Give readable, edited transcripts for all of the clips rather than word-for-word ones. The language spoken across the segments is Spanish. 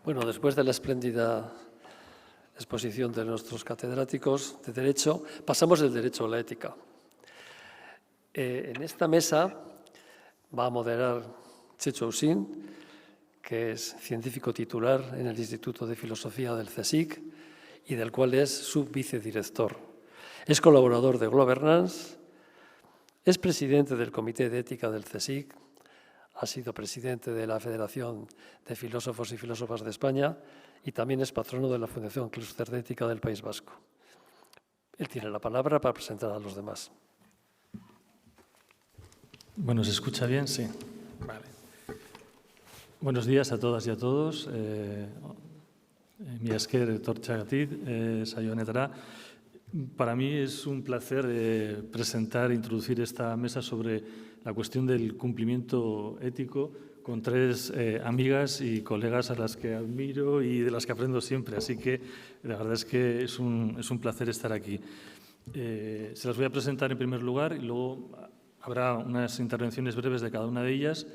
Bueno, después de la espléndida exposición de nuestros catedráticos de Derecho, pasamos del Derecho a la ética. En esta mesa va a moderar Chechu Ausín, que es científico titular en el Instituto de Filosofía del CSIC y del cual es subvicedirector. Es colaborador de Governance, es presidente del Comité de Ética del CSIC, ha sido presidente de la Federación de Filósofos y Filósofas de España y también es patrono de la Fundación Clúster de Ética del País Vasco. Él tiene la palabra para presentar a los demás. Bueno, ¿se escucha bien? Sí. Vale. Buenos días a todas y a todos. Mi esker etortxagatik, saio honetara. Para mí es un placer presentar e introducir esta mesa sobre la cuestión del cumplimiento ético con tres amigas y colegas a las que admiro y de las que aprendo siempre. Así que la verdad es que es un placer estar aquí. Se las voy a presentar en primer lugar y luego habrá unas intervenciones breves de cada una de ellas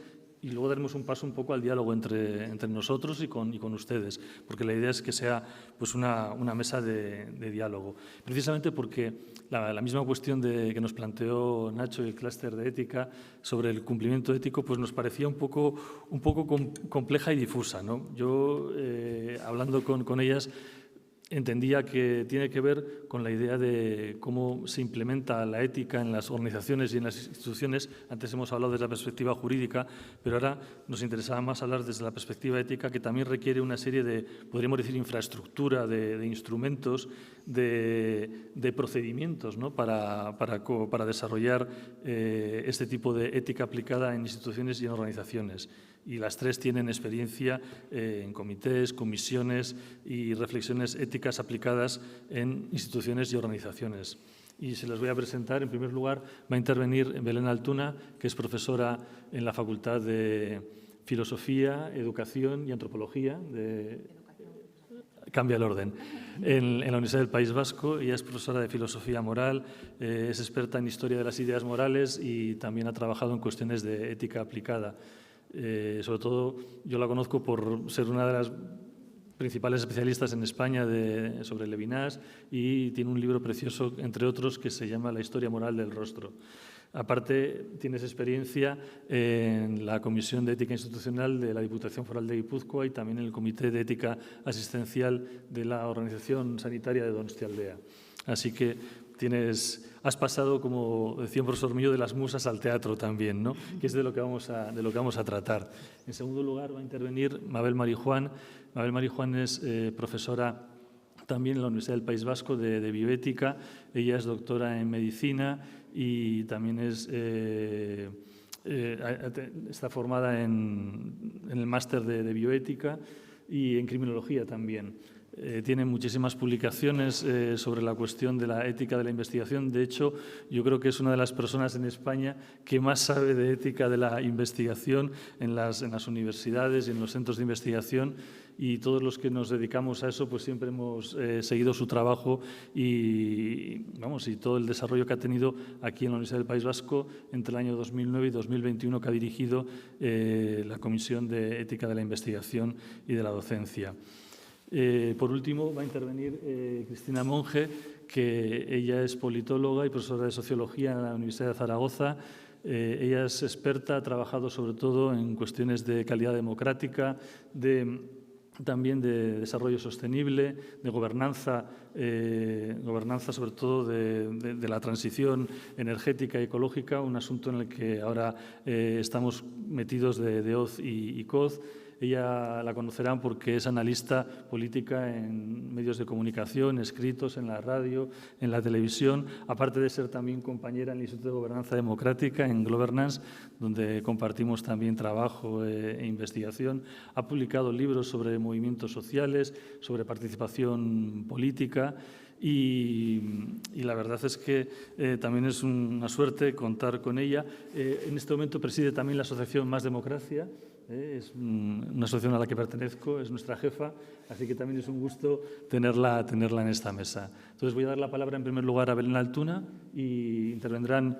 y luego daremos un paso un poco al diálogo entre nosotros y con ustedes, porque la idea es que sea pues una mesa de diálogo. Precisamente porque la misma cuestión que nos planteó Nacho y el clúster de ética sobre el cumplimiento ético pues nos parecía un poco compleja y difusa, ¿no? Yo, hablando con ellas, entendía que tiene que ver con la idea de cómo se implementa la ética en las organizaciones y en las instituciones. Antes hemos hablado desde la perspectiva jurídica, pero ahora nos interesaba más hablar desde la perspectiva ética, que también requiere una serie de, podríamos decir, infraestructura, de instrumentos, de procedimientos, ¿no? para desarrollar este tipo de ética aplicada en instituciones y en organizaciones. Y las tres tienen experiencia en comités, comisiones y reflexiones éticas aplicadas en instituciones y organizaciones. Y se las voy a presentar. En primer lugar, va a intervenir Belén Altuna, que es profesora en la Facultad de Filosofía, Educación y Antropología. Cambia el orden. En la Universidad del País Vasco. Ella es profesora de Filosofía Moral, es experta en Historia de las Ideas Morales y también ha trabajado en cuestiones de ética aplicada. Sobre todo, yo la conozco por ser una de las principales especialistas en España sobre Levinas y tiene un libro precioso, entre otros, que se llama La historia moral del rostro. Aparte, tienes experiencia en la Comisión de Ética Institucional de la Diputación Foral de Guipúzcoa y también en el Comité de Ética Asistencial de la Organización Sanitaria de Donostialdea. Así que has pasado, como decía un profesor mío, de las musas al teatro también, ¿no? Que es de lo que vamos a tratar. En segundo lugar va a intervenir Mabel Marijuán. Mabel Marijuán es profesora también en la Universidad del País Vasco de bioética. Ella es doctora en medicina y también está formada en el máster de bioética y en criminología también. Tiene muchísimas publicaciones sobre la cuestión de la ética de la investigación. De hecho, yo creo que es una de las personas en España que más sabe de ética de la investigación en las universidades y en los centros de investigación. Y todos los que nos dedicamos a eso, pues siempre hemos seguido su trabajo y todo el desarrollo que ha tenido aquí en la Universidad del País Vasco entre el año 2009 y 2021, que ha dirigido la Comisión de Ética de la Investigación y de la Docencia. Por último, va a intervenir Cristina Monge, que ella es politóloga y profesora de Sociología en la Universidad de Zaragoza. Ella es experta, ha trabajado sobre todo en cuestiones de calidad democrática, también de desarrollo sostenible, de gobernanza sobre todo de la transición energética y ecológica, un asunto en el que ahora estamos metidos de OZ y COZ. Ella la conocerán porque es analista política en medios de comunicación, escritos, en la radio, en la televisión, aparte de ser también compañera en el Instituto de Gobernanza Democrática, en Governance, donde compartimos también trabajo e investigación. Ha publicado libros sobre movimientos sociales, sobre participación política. Y la verdad es que también es una suerte contar con ella. En este momento preside también la asociación Más Democracia. Es una asociación a la que pertenezco, es nuestra jefa, así que también es un gusto tenerla en esta mesa. Entonces voy a dar la palabra en primer lugar a Belén Altuna y intervendrán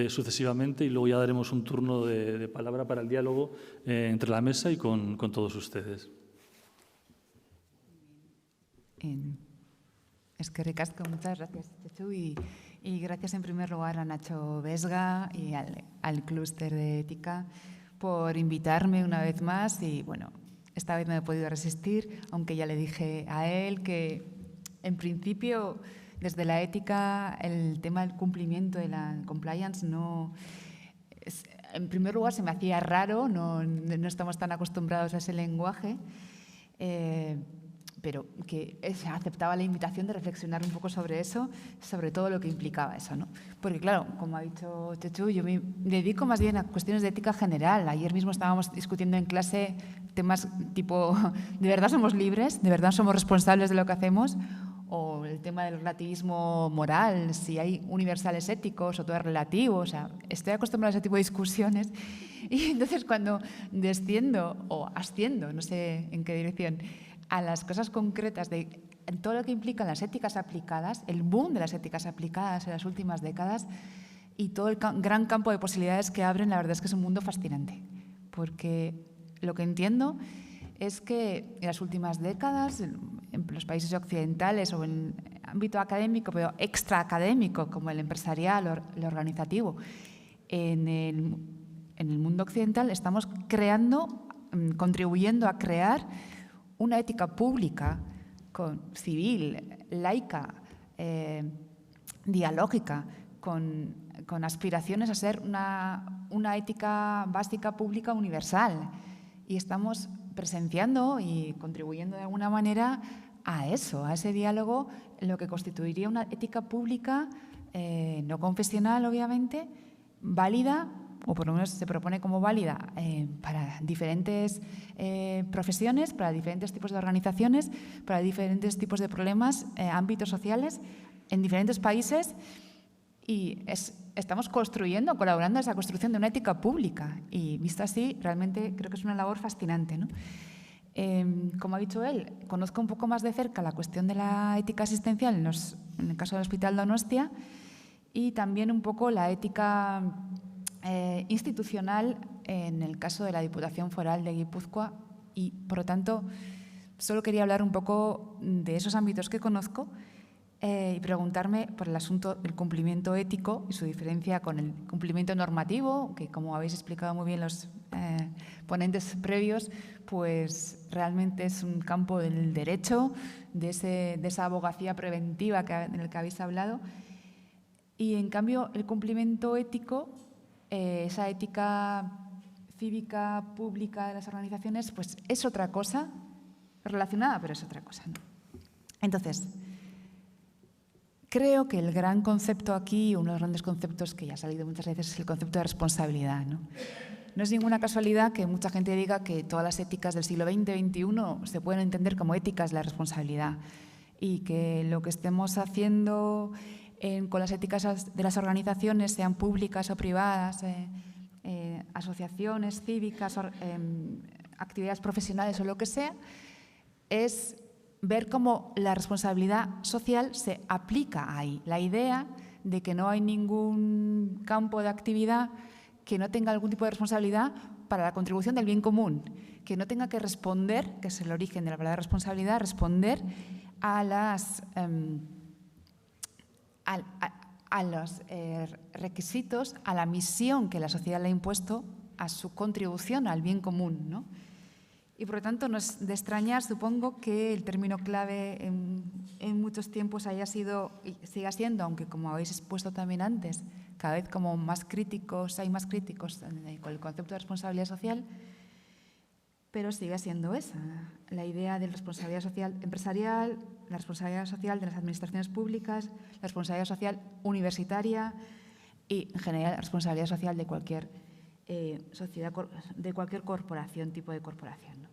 sucesivamente y luego ya daremos un turno de palabra para el diálogo entre la mesa y con todos ustedes. Es que ricasco, muchas gracias, Chechu, y gracias en primer lugar a Nacho Vesga y al clúster de ética por invitarme una vez más. Y bueno, esta vez no he podido resistir, aunque ya le dije a él que en principio desde la ética el tema del cumplimiento de la compliance no... En primer lugar se me hacía raro, no estamos tan acostumbrados a ese lenguaje, pero que aceptaba la invitación de reflexionar un poco sobre eso, sobre todo lo que implicaba eso, ¿no? Porque claro, como ha dicho Chechu, yo me dedico más bien a cuestiones de ética general. Ayer mismo estábamos discutiendo en clase temas tipo, ¿de verdad somos libres? ¿De verdad somos responsables de lo que hacemos? O el tema del relativismo moral, si hay universales éticos o todo es relativo. O sea, estoy acostumbrada a ese tipo de discusiones y entonces cuando desciendo o asciendo, no sé en qué dirección, a las cosas concretas de todo lo que implican las éticas aplicadas, el boom de las éticas aplicadas en las últimas décadas y todo el gran campo de posibilidades que abren, la verdad es que es un mundo fascinante. Porque lo que entiendo es que en las últimas décadas, en los países occidentales o en el ámbito académico, pero extraacadémico, como el empresarial o el organizativo, en el mundo occidental estamos contribuyendo a crear una ética pública, civil, laica, dialógica, con aspiraciones a ser una ética básica pública universal. Y estamos presenciando y contribuyendo de alguna manera a eso, a ese diálogo, en lo que constituiría una ética pública no confesional, obviamente, válida, o por lo menos se propone como válida para diferentes profesiones, para diferentes tipos de organizaciones, para diferentes tipos de problemas, ámbitos sociales, en diferentes países. Y estamos colaborando en esa construcción de una ética pública. Y visto así, realmente creo que es una labor fascinante, ¿no? Como ha dicho él, conozco un poco más de cerca la cuestión de la ética asistencial en el caso del Hospital Donostia y también un poco la ética institucional en el caso de la Diputación Foral de Guipúzcoa y, por lo tanto, solo quería hablar un poco de esos ámbitos que conozco y preguntarme por el asunto del cumplimiento ético y su diferencia con el cumplimiento normativo, que como habéis explicado muy bien los ponentes previos, pues realmente es un campo del derecho, de esa abogacía preventiva en el que habéis hablado. Y en cambio el cumplimiento ético, esa ética cívica pública de las organizaciones, pues es otra cosa, relacionada, pero es otra cosa, ¿no? Entonces, creo que el gran concepto aquí, uno de los grandes conceptos que ya ha salido muchas veces, es el concepto de responsabilidad, ¿no? No es ninguna casualidad que mucha gente diga que todas las éticas del siglo XX, XXI se pueden entender como éticas de la responsabilidad y que lo que estemos haciendo con las éticas de las organizaciones, sean públicas o privadas, asociaciones cívicas, actividades profesionales o lo que sea, es ver cómo la responsabilidad social se aplica ahí. La idea de que no hay ningún campo de actividad que no tenga algún tipo de responsabilidad para la contribución del bien común, que no tenga que responder, que es el origen de la palabra responsabilidad, responder a los requisitos, a la misión que la sociedad le ha impuesto, a su contribución al bien común, ¿no? Y por lo tanto, no es de extrañar, supongo, que el término clave en muchos tiempos haya sido y siga siendo, aunque como habéis expuesto también antes, cada vez como más críticos, hay más críticos con el concepto de responsabilidad social, pero sigue siendo esa, la idea de responsabilidad social empresarial, la responsabilidad social de las administraciones públicas, la responsabilidad social universitaria y, en general, la responsabilidad social de cualquier sociedad, de cualquier corporación, tipo de corporación, ¿no?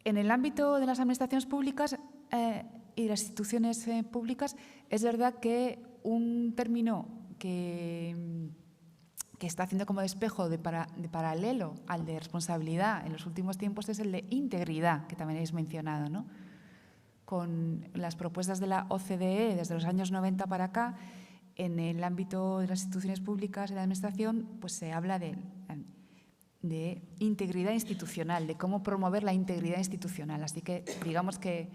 En el ámbito de las administraciones públicas y de las instituciones públicas, es verdad que un término que está haciendo como de espejo, de paralelo al de responsabilidad en los últimos tiempos es el de integridad, que también habéis mencionado, ¿no? Con las propuestas de la OCDE desde los años 90 para acá, en el ámbito de las instituciones públicas y de la administración, pues se habla de integridad institucional, de cómo promover la integridad institucional. Así que digamos que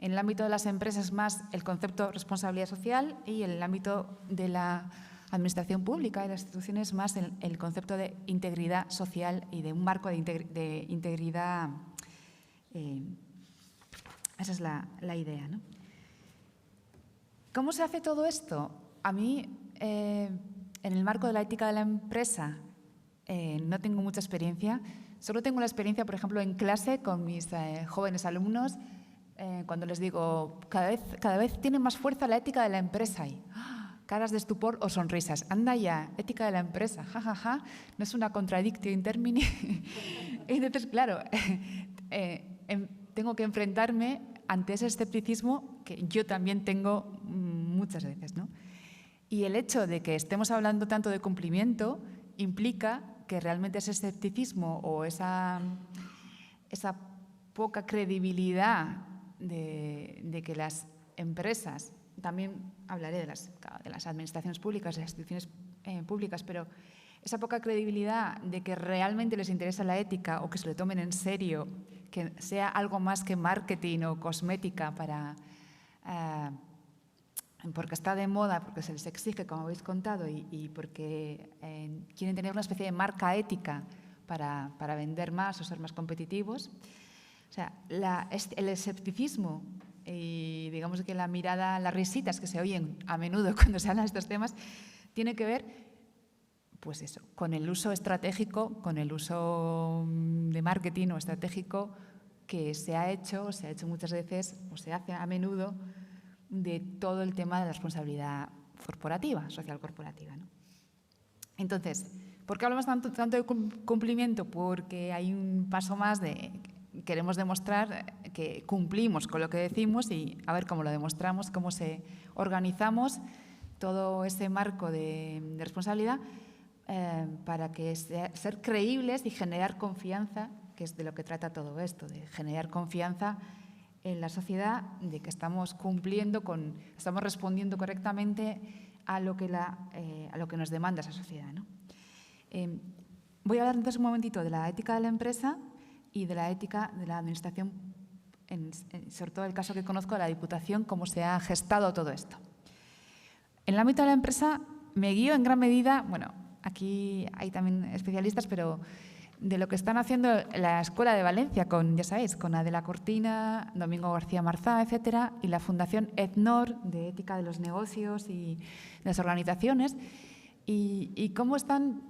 En el ámbito de las empresas más el concepto de responsabilidad social y en el ámbito de la administración pública y las instituciones más el concepto de integridad social y de un marco de integridad. Esa es la idea, ¿no? ¿Cómo se hace todo esto? A mí, en el marco de la ética de la empresa, no tengo mucha experiencia. Solo tengo la experiencia, por ejemplo, en clase con mis jóvenes alumnos, cuando les digo, cada vez tiene más fuerza la ética de la empresa. Y caras de estupor o sonrisas. Anda ya, ética de la empresa, jajaja, no es una contradictio in termini. Entonces, claro, tengo que enfrentarme ante ese escepticismo que yo también tengo muchas veces, ¿no? Y el hecho de que estemos hablando tanto de cumplimiento implica que realmente ese escepticismo o esa poca credibilidad de que las empresas, también hablaré de las administraciones públicas, de las instituciones públicas, pero esa poca credibilidad de que realmente les interesa la ética o que se lo tomen en serio, que sea algo más que marketing o cosmética porque está de moda, porque se les exige, como habéis contado, y porque quieren tener una especie de marca ética para vender más o ser más competitivos. O sea, el escepticismo y digamos que la mirada, las risitas que se oyen a menudo cuando se hablan de estos temas, tiene que ver, pues eso, con el uso estratégico, con el uso de marketing o estratégico que se ha hecho muchas veces, o se hace a menudo, de todo el tema de la responsabilidad corporativa, social corporativa, ¿no? Entonces, ¿por qué hablamos tanto de cumplimiento? Porque hay un paso más de queremos demostrar que cumplimos con lo que decimos y a ver cómo lo demostramos, cómo organizamos todo ese marco de responsabilidad para que ser creíbles y generar confianza, que es de lo que trata todo esto, de generar confianza en la sociedad, de que estamos estamos respondiendo correctamente a lo que nos demanda esa sociedad, ¿no? Voy a hablar entonces un momentito de la ética de la empresa y de la ética de la administración, sobre todo el caso que conozco de la Diputación, cómo se ha gestado todo esto. En el ámbito de la empresa me guío en gran medida, bueno, aquí hay también especialistas, pero de lo que están haciendo la Escuela de Valencia, ya sabéis, con Adela Cortina, Domingo García Marzá, etcétera, y la Fundación ETNOR, de Ética de los Negocios y de las Organizaciones, y cómo están.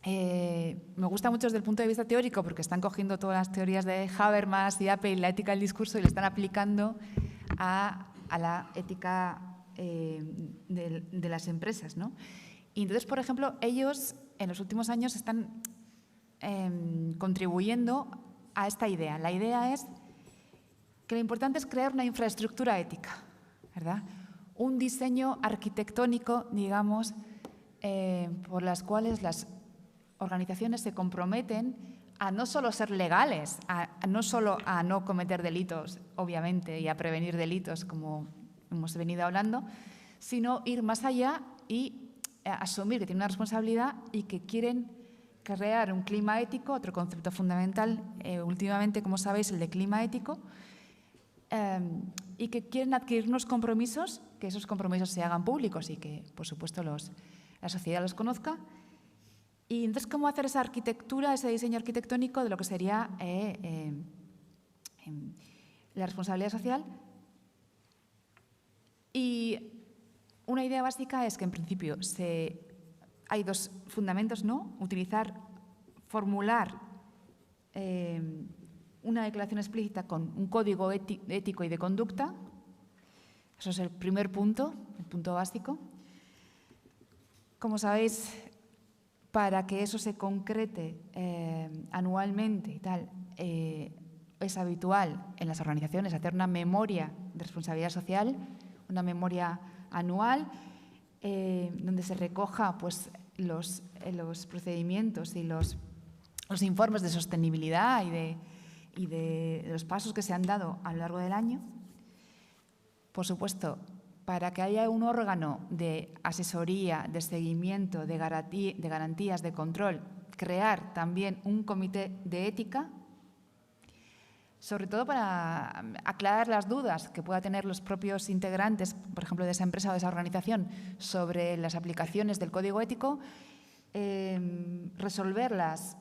Me gusta mucho desde el punto de vista teórico porque están cogiendo todas las teorías de Habermas y Apple, la ética del discurso, y le están aplicando a la ética de las empresas, ¿no? Y entonces, por ejemplo, ellos en los últimos años están contribuyendo a esta idea. La idea es que lo importante es crear una infraestructura ética, ¿verdad? Un diseño arquitectónico, digamos, por las cuales las organizaciones se comprometen a no solo ser legales, no solo a no cometer delitos, obviamente, y a prevenir delitos, como hemos venido hablando, sino ir más allá y asumir que tienen una responsabilidad y que quieren crear un clima ético, otro concepto fundamental, últimamente, como sabéis, el de clima ético, y que quieren adquirir unos compromisos, que esos compromisos se hagan públicos y que, por supuesto, la sociedad los conozca. Y entonces, ¿cómo hacer esa arquitectura, ese diseño arquitectónico de lo que sería la responsabilidad social? Y una idea básica es que, en principio, hay dos fundamentos, ¿no? Formular una declaración explícita con un código ético y de conducta. Eso es el primer punto, el punto básico. Como sabéis, para que eso se concrete anualmente y tal, es habitual en las organizaciones hacer una memoria de responsabilidad social, una memoria anual, donde se recoja pues, los procedimientos y los informes de sostenibilidad y de los pasos que se han dado a lo largo del año. Por supuesto, para que haya un órgano de asesoría, de seguimiento, de garantías, de control, crear también un comité de ética. sobre todo para aclarar las dudas que puedan tener los propios integrantes, por ejemplo, de esa empresa o de esa organización, sobre las aplicaciones del código ético, resolver las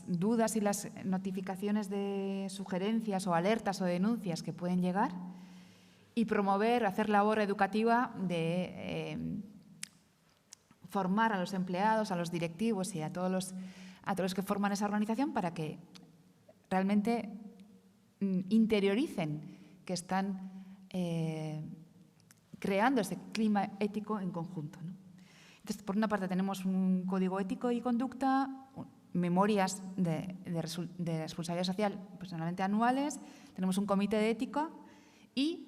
dudas y las notificaciones de sugerencias o alertas o denuncias que pueden llegar y promover, hacer labor educativa de formar a los empleados, a los directivos y a todos los que forman esa organización para que realmente interioricen que están creando ese clima ético en conjunto, ¿no? Entonces, por una parte tenemos un código ético y conducta, memorias de responsabilidad social personalmente anuales, tenemos un comité de ética y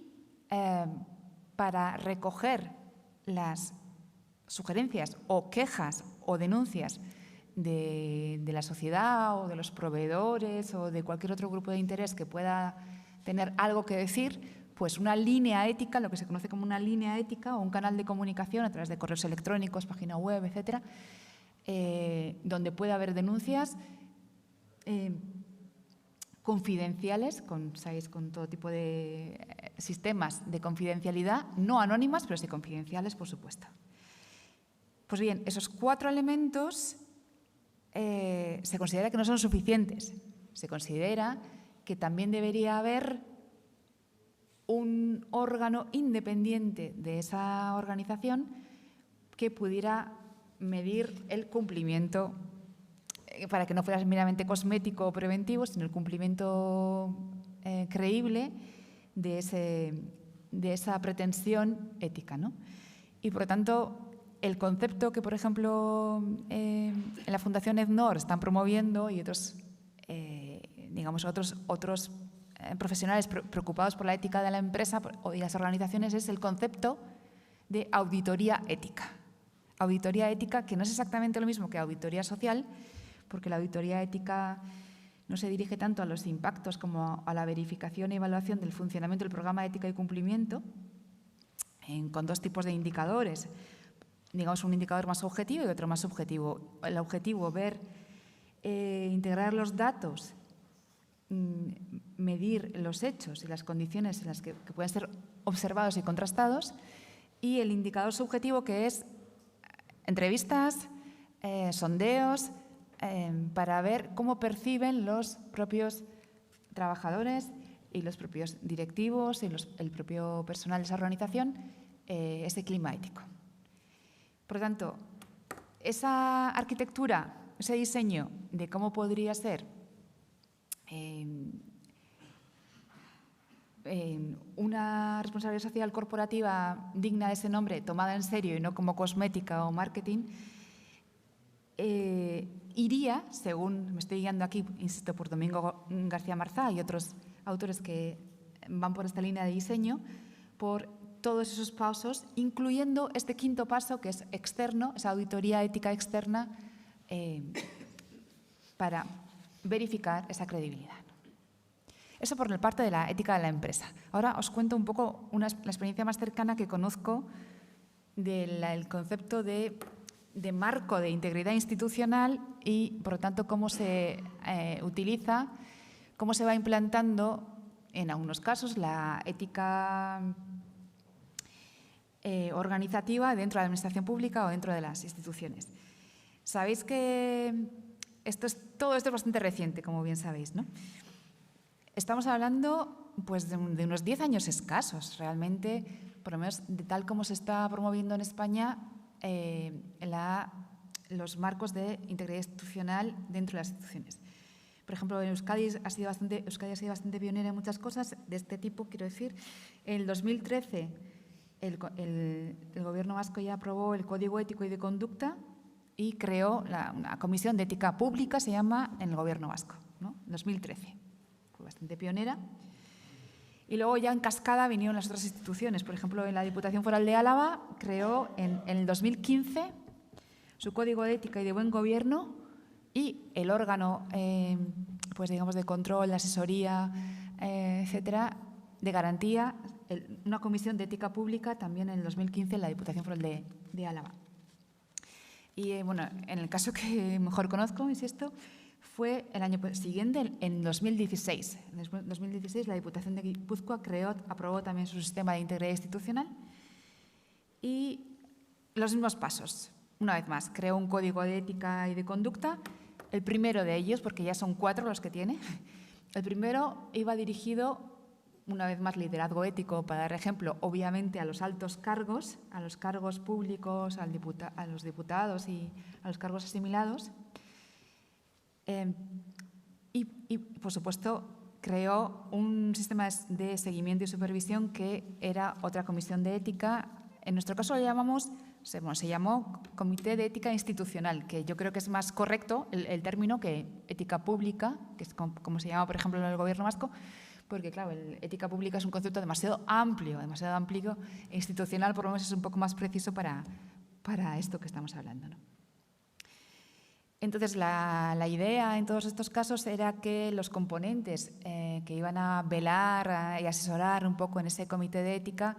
para recoger las sugerencias o quejas o denuncias de la sociedad o de los proveedores o de cualquier otro grupo de interés que pueda tener algo que decir, pues una línea ética, lo que se conoce como una línea ética o un canal de comunicación a través de correos electrónicos, página web, etcétera, donde pueda haber denuncias confidenciales, con todo tipo de sistemas de confidencialidad, no anónimas, pero sí confidenciales, por supuesto. Pues bien, esos 4 elementos se considera que no son suficientes. Se considera que también debería haber un órgano independiente de esa organización que pudiera medir el cumplimiento, para que no fuera meramente cosmético o preventivo, sino el cumplimiento creíble de esa pretensión ética, ¿no? Y, por lo tanto, el concepto que, por ejemplo, en la Fundación EDNOR están promoviendo y otros, otros profesionales preocupados por la ética de la empresa o de las organizaciones es el concepto de auditoría ética. Auditoría ética que no es exactamente lo mismo que auditoría social, porque la auditoría ética no se dirige tanto a los impactos como a la verificación y evaluación del funcionamiento del programa de ética y cumplimiento, con 2 tipos de indicadores. Digamos, un indicador más objetivo y otro más subjetivo. El objetivo, integrar los datos, medir los hechos y las condiciones en las que pueden ser observados y contrastados, y el indicador subjetivo, que es entrevistas, sondeos, para ver cómo perciben los propios trabajadores y los propios directivos y el propio personal de esa organización ese clima ético. Por lo tanto, esa arquitectura, ese diseño de cómo podría ser una responsabilidad social corporativa digna de ese nombre, tomada en serio y no como cosmética o marketing, iría, según me estoy guiando aquí, insisto, por Domingo García Marzá y otros autores que van por esta línea de diseño, por todos esos pasos, incluyendo este 5.º paso que es externo, esa auditoría ética externa para verificar esa credibilidad. Eso por la parte de la ética de la empresa. Ahora os cuento un poco la experiencia más cercana que conozco del concepto de marco de integridad institucional y, por lo tanto, cómo se utiliza, cómo se va implantando, en algunos casos, la ética organizativa dentro de la administración pública o dentro de las instituciones. Sabéis que todo esto es bastante reciente, como bien sabéis, ¿no? Estamos hablando pues, de unos 10 años escasos, realmente, por lo menos de tal como se está promoviendo en España los marcos de integridad institucional dentro de las instituciones. Por ejemplo, en Euskadi ha sido bastante pionera en muchas cosas de este tipo. Quiero decir, en el 2013 el Gobierno vasco ya aprobó el Código Ético y de Conducta y creó una comisión de ética pública, se llama, en el Gobierno vasco, ¿no? En 2013. Fue bastante pionera. Y luego ya en cascada vinieron las otras instituciones. Por ejemplo, en la Diputación Foral de Álava creó en el 2015 su Código de Ética y de Buen Gobierno y el órgano pues digamos de control, de asesoría, etcétera, de garantía, una comisión de ética pública también en el 2015 en la Diputación Foral de Álava. Y bueno, en el caso que mejor conozco, insisto, fue el año siguiente, en 2016. En 2016 la Diputación de Guipúzcoa aprobó también su sistema de integridad institucional y los mismos pasos. Una vez más, creó un código de ética y de conducta. El primero de ellos, porque ya son 4 los que tiene, el primero iba dirigido, una vez más, liderazgo ético, para dar ejemplo, obviamente, a los altos cargos, a los cargos públicos, a los diputados y a los cargos asimilados. Y, por supuesto, creó un sistema de seguimiento y supervisión que era otra comisión de ética. En nuestro caso lo llamamos, se llamó Comité de Ética Institucional, que yo creo que es más correcto el término que ética pública, que es como se llama, por ejemplo, en el Gobierno vasco, porque, claro, ética pública es un concepto demasiado amplio e institucional, por lo menos es un poco más preciso para esto que estamos hablando, ¿no? Entonces, la idea en todos estos casos era que los componentes que iban a velar y asesorar un poco en ese comité de ética,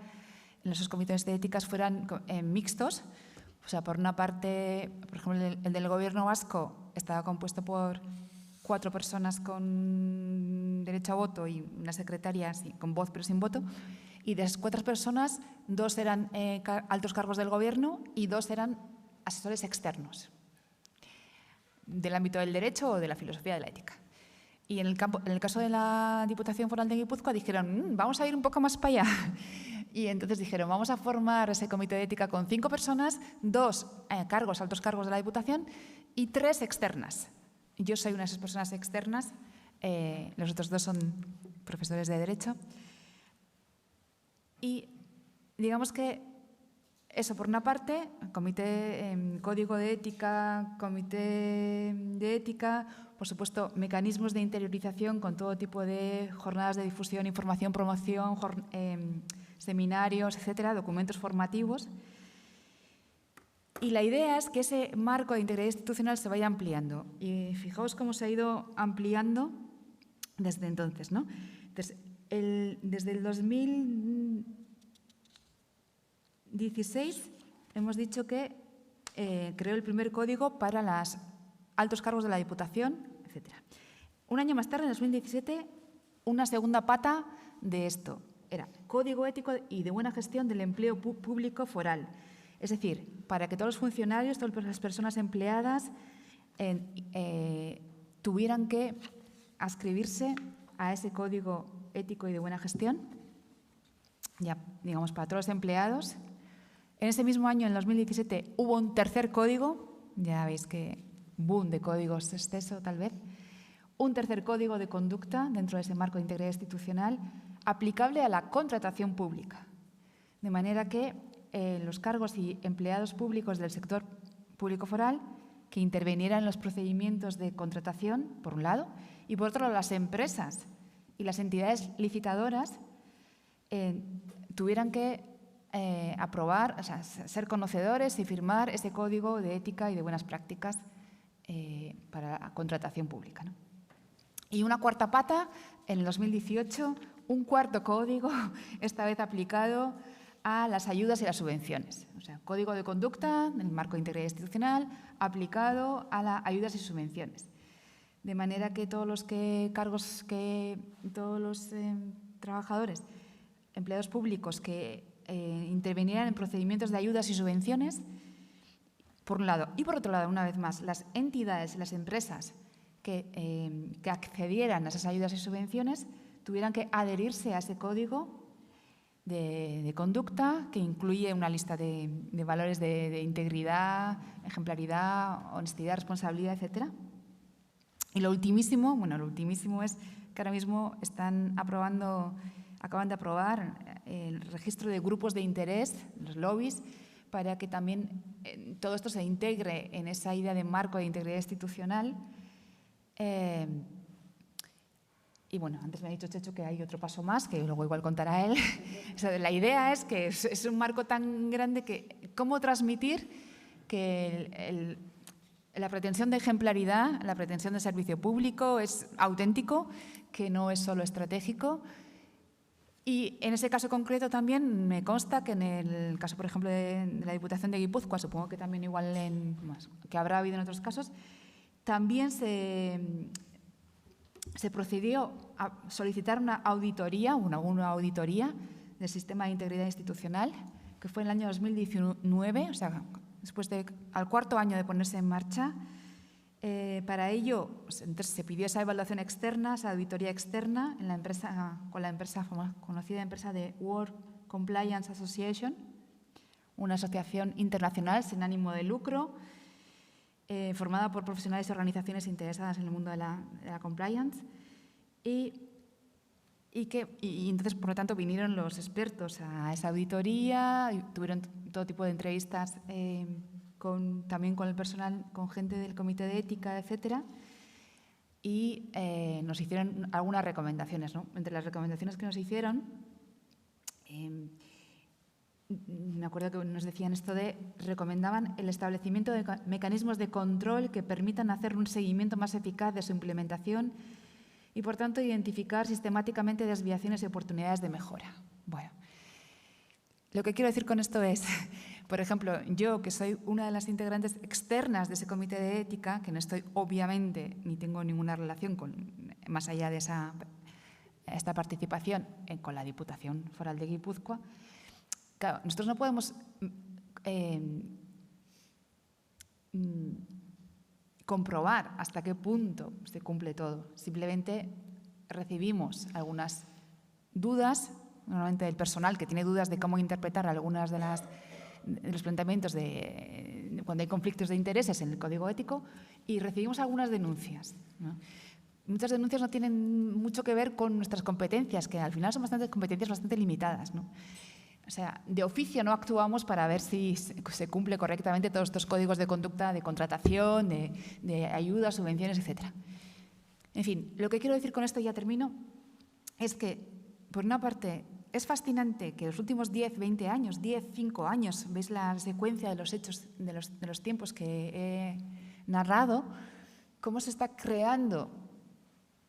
en esos comités de éticas fueran mixtos. O sea, por una parte, por ejemplo, el del Gobierno vasco estaba compuesto por 4 personas con derecho a voto y una secretaria con voz pero sin voto. Y de esas 4 personas, 2 eran altos cargos del Gobierno y 2 eran asesores externos, del ámbito del derecho o de la filosofía de la ética. Y en el caso de la Diputación Foral de Guipúzcoa dijeron, vamos a ir un poco más para allá. Y entonces dijeron, vamos a formar ese comité de ética con 5 personas, 2 altos cargos de la Diputación y 3 externas. Yo soy una de esas personas externas, los otros 2 son profesores de Derecho. Y digamos que eso, por una parte, código de ética, comité de ética, por supuesto, mecanismos de interiorización con todo tipo de jornadas de difusión, información, promoción, seminarios, etcétera, documentos formativos. Y la idea es que ese marco de integridad institucional se vaya ampliando. Y fijaos cómo se ha ido ampliando desde entonces, ¿no? Entonces, desde el 2016 hemos dicho que creó el primer código para los altos cargos de la Diputación, etcétera. Un año más tarde, en 2017, una segunda pata de esto era Código Ético y de Buena Gestión del Empleo Público Foral. Es decir, para que todos los funcionarios, todas las personas empleadas tuvieran que adscribirse a ese Código Ético y de Buena Gestión, ya digamos para todos los empleados. En ese mismo año, en 2017, hubo un tercer código, ya veis que boom de códigos exceso tal vez, un tercer código de conducta dentro de ese marco de integridad institucional aplicable a la contratación pública, de manera que los cargos y empleados públicos del sector público foral que intervinieran en los procedimientos de contratación, por un lado, y por otro lado las empresas y las entidades licitadoras tuvieran que aprobar, o sea, ser conocedores y firmar ese código de ética y de buenas prácticas para la contratación pública, ¿no? Y una cuarta pata, en el 2018, un cuarto código, esta vez aplicado a las ayudas y las subvenciones. O sea, código de conducta en el marco de integridad institucional aplicado a las ayudas y subvenciones. De manera que todos los trabajadores, empleados públicos que intervinieran en procedimientos de ayudas y subvenciones, por un lado. Y por otro lado, una vez más, las entidades y las empresas que accedieran a esas ayudas y subvenciones tuvieran que adherirse a ese código de conducta que incluye una lista de valores de integridad, ejemplaridad, honestidad, responsabilidad, etcétera. Y lo ultimísimo es que ahora mismo acaban de aprobar el registro de grupos de interés, los lobbies, para que también todo esto se integre en esa idea de marco de integridad institucional. Y bueno, antes me ha dicho Checho que hay otro paso más, que luego igual contará él. O sea, la idea es que es un marco tan grande que cómo transmitir que la pretensión de ejemplaridad, la pretensión de servicio público es auténtico, que no es solo estratégico. Y en ese caso concreto también me consta que en el caso, por ejemplo, de la Diputación de Guipúzcoa, supongo que también igual que habrá habido en otros casos, También se procedió a solicitar una auditoría del sistema de integridad institucional, que fue en el año 2019, o sea, al cuarto año de ponerse en marcha. Para ello, entonces, se pidió esa evaluación externa, esa auditoría externa con la empresa conocida empresa de World Compliance Association, una asociación internacional sin ánimo de lucro, formada por profesionales y organizaciones interesadas en el mundo de la compliance. Y entonces, por lo tanto, vinieron los expertos a esa auditoría, y tuvieron todo tipo de entrevistas también con el personal, con gente del comité de ética, etcétera, y nos hicieron algunas recomendaciones, ¿no? Entre las recomendaciones que nos hicieron, me acuerdo que nos decían recomendaban el establecimiento de mecanismos de control que permitan hacer un seguimiento más eficaz de su implementación y, por tanto, identificar sistemáticamente desviaciones y oportunidades de mejora. Bueno, lo que quiero decir con esto es, por ejemplo, yo, que soy una de las integrantes externas de ese comité de ética, que no estoy, obviamente, ni tengo ninguna relación más allá de esta participación con la Diputación Foral de Guipúzcoa, claro, nosotros no podemos comprobar hasta qué punto se cumple todo. Simplemente recibimos algunas dudas, normalmente del personal que tiene dudas de cómo interpretar algunas de los planteamientos cuando hay conflictos de intereses en el código ético, y recibimos algunas denuncias, ¿no? Muchas denuncias no tienen mucho que ver con nuestras competencias, que al final son competencias bastante limitadas, ¿no? O sea, de oficio no actuamos para ver si se cumple correctamente todos estos códigos de conducta de contratación, de ayudas, subvenciones, etc. En fin, lo que quiero decir con esto, ya termino, es que, por una parte, es fascinante que los últimos 10, 20 años, 5 años, veis la secuencia de los hechos, de los tiempos que he narrado, cómo se está creando,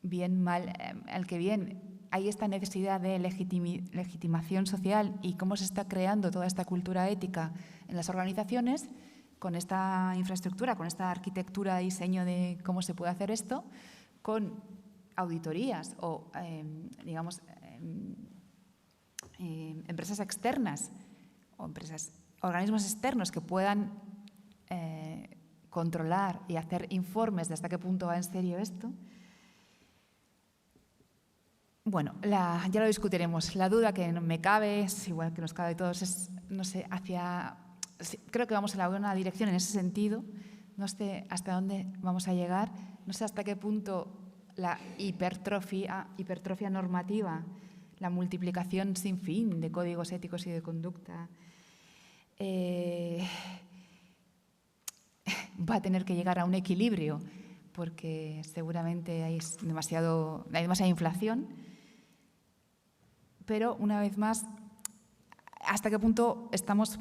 bien, mal, al que bien, hay esta necesidad de legitimación social y cómo se está creando toda esta cultura ética en las organizaciones con esta infraestructura, con esta arquitectura, diseño de cómo se puede hacer esto, con auditorías o, digamos, empresas externas o organismos externos que puedan controlar y hacer informes de hasta qué punto va en serio esto. Bueno, ya lo discutiremos. La duda que me cabe, es igual que nos cabe a todos, es, no sé, creo que vamos en la buena dirección en ese sentido. No sé hasta dónde vamos a llegar, no sé hasta qué punto la hipertrofia normativa, la multiplicación sin fin de códigos éticos y de conducta, va a tener que llegar a un equilibrio, porque seguramente hay demasiada inflación. Pero, una vez más, ¿hasta qué punto estamos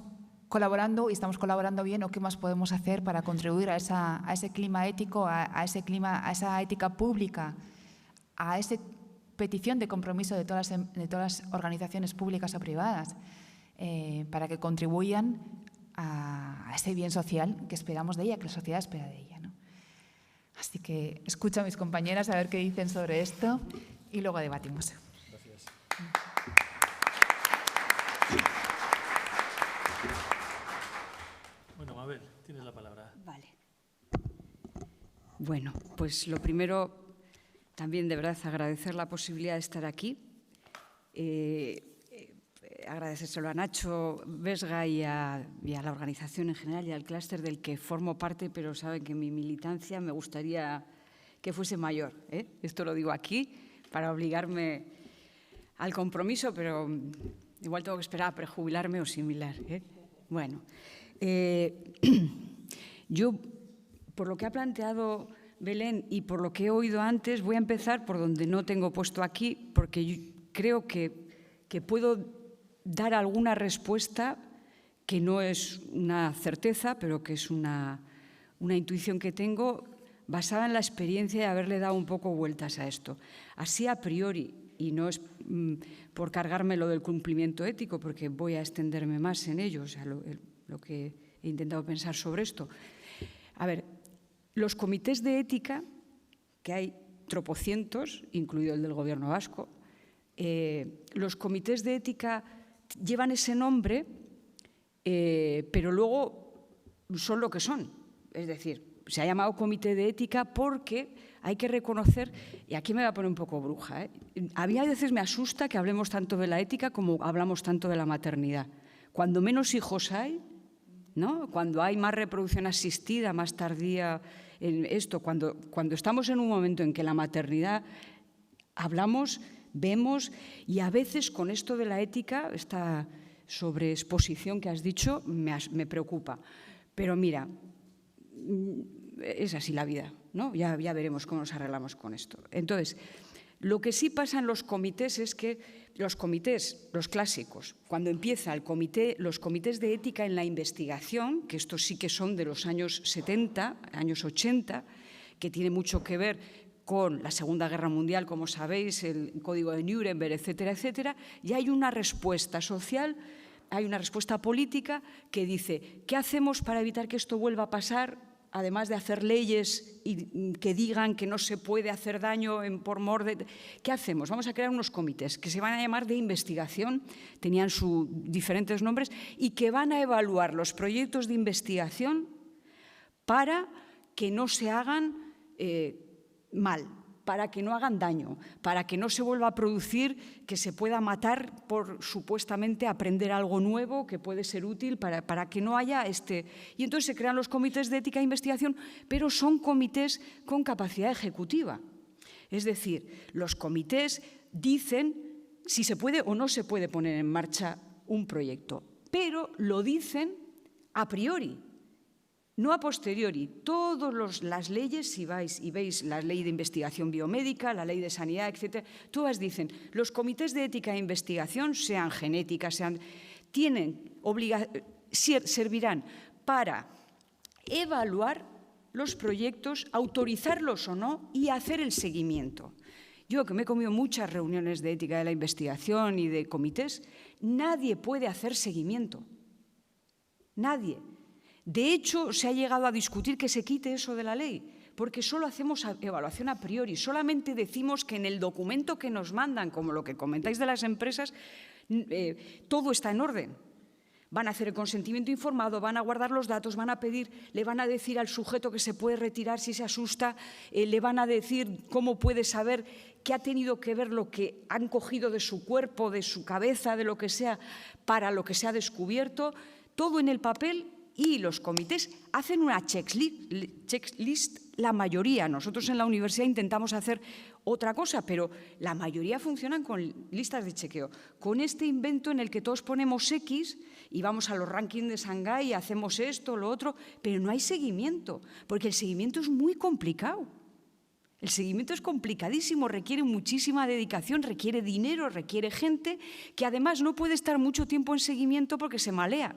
colaborando y estamos colaborando bien, o qué más podemos hacer para contribuir a ese clima ético, a esa ética pública, a esa petición de compromiso de todas las organizaciones públicas o privadas, para que contribuyan a ese bien social que esperamos de ella, que la sociedad espera de ella, ¿no? Así que escucho a mis compañeras a ver qué dicen sobre esto y luego debatimos. Gracias. Bueno, Mabel, tienes la palabra. Vale. Bueno, pues lo primero, también de verdad agradecer la posibilidad de estar aquí. Agradecérselo a Nacho Vesga y a la organización en general y al clúster del que formo parte, pero saben que mi militancia me gustaría que fuese mayor, ¿eh? Esto lo digo aquí para obligarme al compromiso, pero igual tengo que esperar a prejubilarme o similar, ¿eh? Bueno, yo, por lo que ha planteado Belén y por lo que he oído antes, voy a empezar por donde no tengo puesto aquí, porque yo creo que puedo dar alguna respuesta que no es una certeza, pero que es una intuición que tengo basada en la experiencia de haberle dado un poco vueltas a esto. Así a priori, y no es por cargarme lo del cumplimiento ético, porque voy a extenderme más en ello, o sea, lo que he intentado pensar sobre esto. A ver, Los comités de ética, que hay tropocientos, incluido el del Gobierno vasco, los comités de ética llevan ese nombre, pero luego son lo que son. Es decir, se ha llamado comité de ética porque hay que reconocer, y aquí me voy a poner un poco bruja, a mí a veces me asusta que hablemos tanto de la ética como hablamos tanto de la maternidad. Cuando menos hijos hay, ¿no? Cuando hay más reproducción asistida, más tardía en esto, cuando estamos en un momento en que la maternidad hablamos, vemos, y a veces con esto de la ética, esta sobreexposición que has dicho, me preocupa. Pero mira, es así la vida, ¿no? Ya veremos cómo nos arreglamos con esto. Entonces, lo que sí pasa en los comités es que los comités, los clásicos, cuando empieza los comités de ética en la investigación, que estos sí que son de los años 70, años 80, que tiene mucho que ver con la Segunda Guerra Mundial, como sabéis, el Código de Nuremberg, etcétera, etcétera, y hay una respuesta social, hay una respuesta política que dice, ¿qué hacemos para evitar que esto vuelva a pasar? Además de hacer leyes y que digan que no se puede hacer daño por mor de... ¿Qué hacemos? Vamos a crear unos comités que se van a llamar de investigación, tenían sus diferentes nombres, y que van a evaluar los proyectos de investigación para que no se hagan mal, para que no hagan daño, para que no se vuelva a producir, que se pueda matar por supuestamente aprender algo nuevo que puede ser útil para que no haya Y entonces se crean los comités de ética e investigación, pero son comités con capacidad ejecutiva. Es decir, los comités dicen si se puede o no se puede poner en marcha un proyecto, pero lo dicen a priori. No a posteriori. Todas las leyes, si vais y veis la ley de investigación biomédica, la ley de sanidad, etcétera, todas dicen, los comités de ética e investigación, sean genéticas, servirán para evaluar los proyectos, autorizarlos o no y hacer el seguimiento. Yo, que me he comido muchas reuniones de ética de la investigación y de comités, nadie puede hacer seguimiento. Nadie. De hecho, se ha llegado a discutir que se quite eso de la ley, porque solo hacemos evaluación a priori, solamente decimos que en el documento que nos mandan, como lo que comentáis de las empresas, todo está en orden. Van a hacer el consentimiento informado, van a guardar los datos, le van a decir al sujeto que se puede retirar si se asusta, le van a decir cómo puede saber qué ha tenido que ver lo que han cogido de su cuerpo, de su cabeza, de lo que sea, para lo que se ha descubierto, todo en el papel. Y los comités hacen una checklist, la mayoría. Nosotros en la universidad intentamos hacer otra cosa, pero la mayoría funcionan con listas de chequeo. Con este invento en el que todos ponemos X y vamos a los rankings de Shanghái y hacemos esto, lo otro, pero no hay seguimiento, porque el seguimiento es muy complicado. El seguimiento es complicadísimo, requiere muchísima dedicación, requiere dinero, requiere gente, que además no puede estar mucho tiempo en seguimiento porque se malea.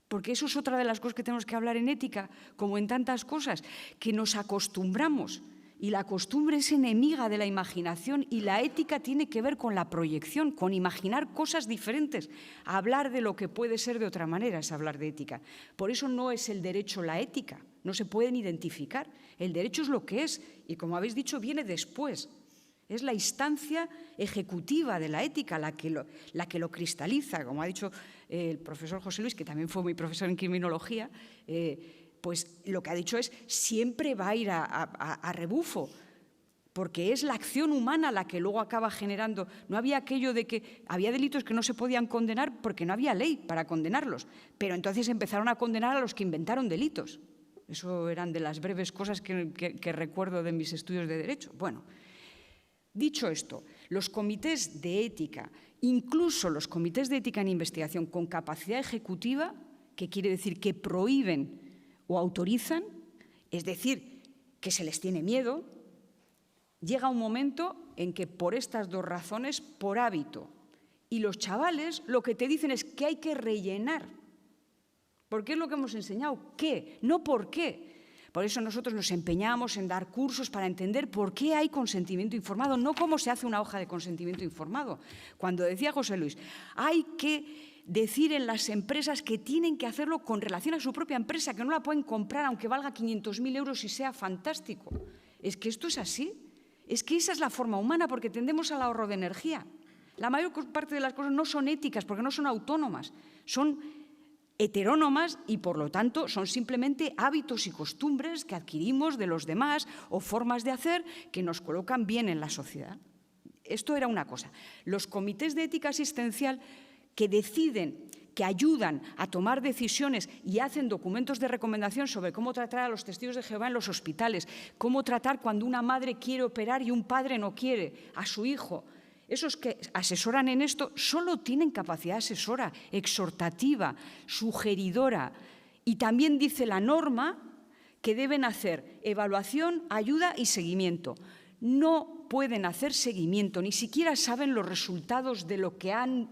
Porque eso es otra de las cosas que tenemos que hablar en ética, como en tantas cosas, que nos acostumbramos. Y la costumbre es enemiga de la imaginación y la ética tiene que ver con la proyección, con imaginar cosas diferentes. Hablar de lo que puede ser de otra manera es hablar de ética. Por eso no es el derecho la ética, no se pueden identificar. El derecho es lo que es y, como habéis dicho, viene después. Es la instancia ejecutiva de la ética la que lo cristaliza, como ha dicho el profesor José Luis, que también fue mi profesor en criminología, pues lo que ha dicho es siempre va a ir a rebufo, porque es la acción humana la que luego acaba generando. No había aquello de que había delitos que no se podían condenar porque no había ley para condenarlos, pero entonces empezaron a condenar a los que inventaron delitos. Eso eran de las breves cosas que recuerdo de mis estudios de Derecho. Bueno, dicho esto, los comités de ética, incluso los comités de ética en investigación con capacidad ejecutiva, que quiere decir que prohíben o autorizan, es decir, que se les tiene miedo, llega un momento en que por estas dos razones, por hábito, y los chavales lo que te dicen es que hay que rellenar, porque es lo que hemos enseñado, ¿qué? No por qué. Por eso nosotros nos empeñamos en dar cursos para entender por qué hay consentimiento informado, no cómo se hace una hoja de consentimiento informado. Cuando decía José Luis, hay que decir en las empresas que tienen que hacerlo con relación a su propia empresa, que no la pueden comprar aunque valga 500.000 euros y sea fantástico. Es que esto es así. Es que esa es la forma humana, porque tendemos al ahorro de energía. La mayor parte de las cosas no son éticas porque no son autónomas, son heterónomas y, por lo tanto, son simplemente hábitos y costumbres que adquirimos de los demás o formas de hacer que nos colocan bien en la sociedad. Esto era una cosa. Los comités de ética asistencial que deciden, que ayudan a tomar decisiones y hacen documentos de recomendación sobre cómo tratar a los testigos de Jehová en los hospitales, cómo tratar cuando una madre quiere operar y un padre no quiere a su hijo. Esos que asesoran en esto solo tienen capacidad asesora, exhortativa, sugeridora. Y también dice la norma que deben hacer evaluación, ayuda y seguimiento. No pueden hacer seguimiento, ni siquiera saben los resultados de lo que han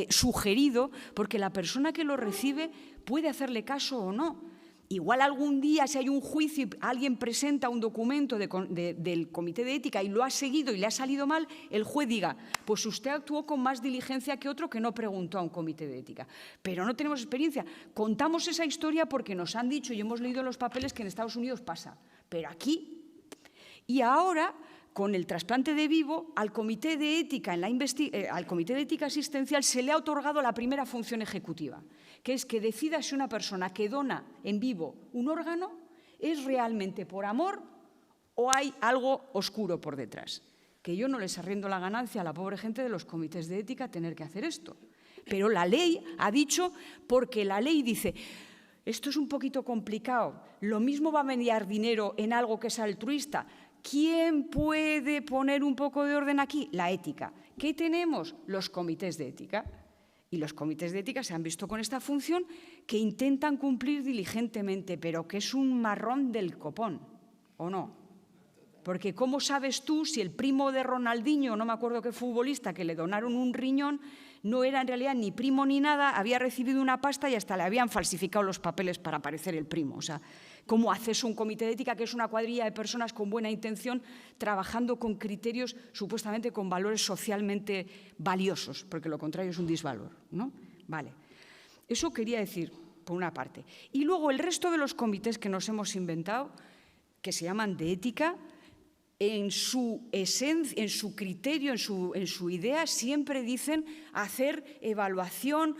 sugerido, porque la persona que lo recibe puede hacerle caso o no. Igual algún día, si hay un juicio y alguien presenta un documento del Comité de Ética y lo ha seguido y le ha salido mal, el juez diga, pues usted actuó con más diligencia que otro que no preguntó a un Comité de Ética. Pero no tenemos experiencia. Contamos esa historia porque nos han dicho y hemos leído en los papeles que en Estados Unidos pasa. Pero aquí... Y ahora, con el trasplante de vivo, al Comité de Ética, al Comité de Ética Asistencial se le ha otorgado la primera función ejecutiva, que es que decida si una persona que dona en vivo un órgano es realmente por amor o hay algo oscuro por detrás. Que yo no les arriendo la ganancia a la pobre gente de los comités de ética tener que hacer esto. Pero la ley ha dicho, porque la ley dice, esto es un poquito complicado, lo mismo va a mediar dinero en algo que es altruista. ¿Quién puede poner un poco de orden aquí? La ética. ¿Qué tenemos? Los comités de ética. Y los comités de ética se han visto con esta función que intentan cumplir diligentemente, pero que es un marrón del copón, ¿o no? Porque ¿cómo sabes tú si el primo de Ronaldinho, no me acuerdo qué futbolista, que le donaron un riñón, no era en realidad ni primo ni nada, había recibido una pasta y hasta le habían falsificado los papeles para parecer el primo? O sea, ¿cómo haces un comité de ética que es una cuadrilla de personas con buena intención trabajando con criterios supuestamente con valores socialmente valiosos? Porque lo contrario es un disvalor, ¿no? Vale. Eso quería decir, por una parte. Y luego el resto de los comités que nos hemos inventado, que se llaman de ética, en su esencia, en su criterio, en su idea, siempre dicen hacer evaluación,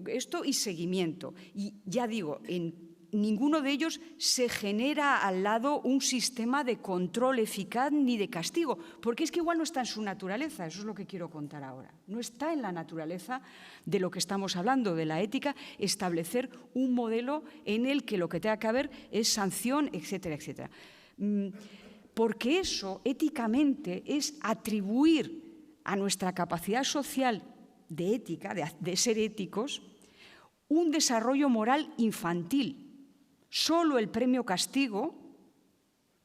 esto y seguimiento. Y ya digo, en ninguno de ellos se genera al lado un sistema de control eficaz ni de castigo, porque es que igual no está en su naturaleza, eso es lo que quiero contar ahora. No está en la naturaleza de lo que estamos hablando, de la ética, establecer un modelo en el que lo que tenga que haber es sanción, etcétera, etcétera. Porque eso, éticamente, es atribuir a nuestra capacidad social de ética, de ser éticos, un desarrollo moral infantil. Solo el premio castigo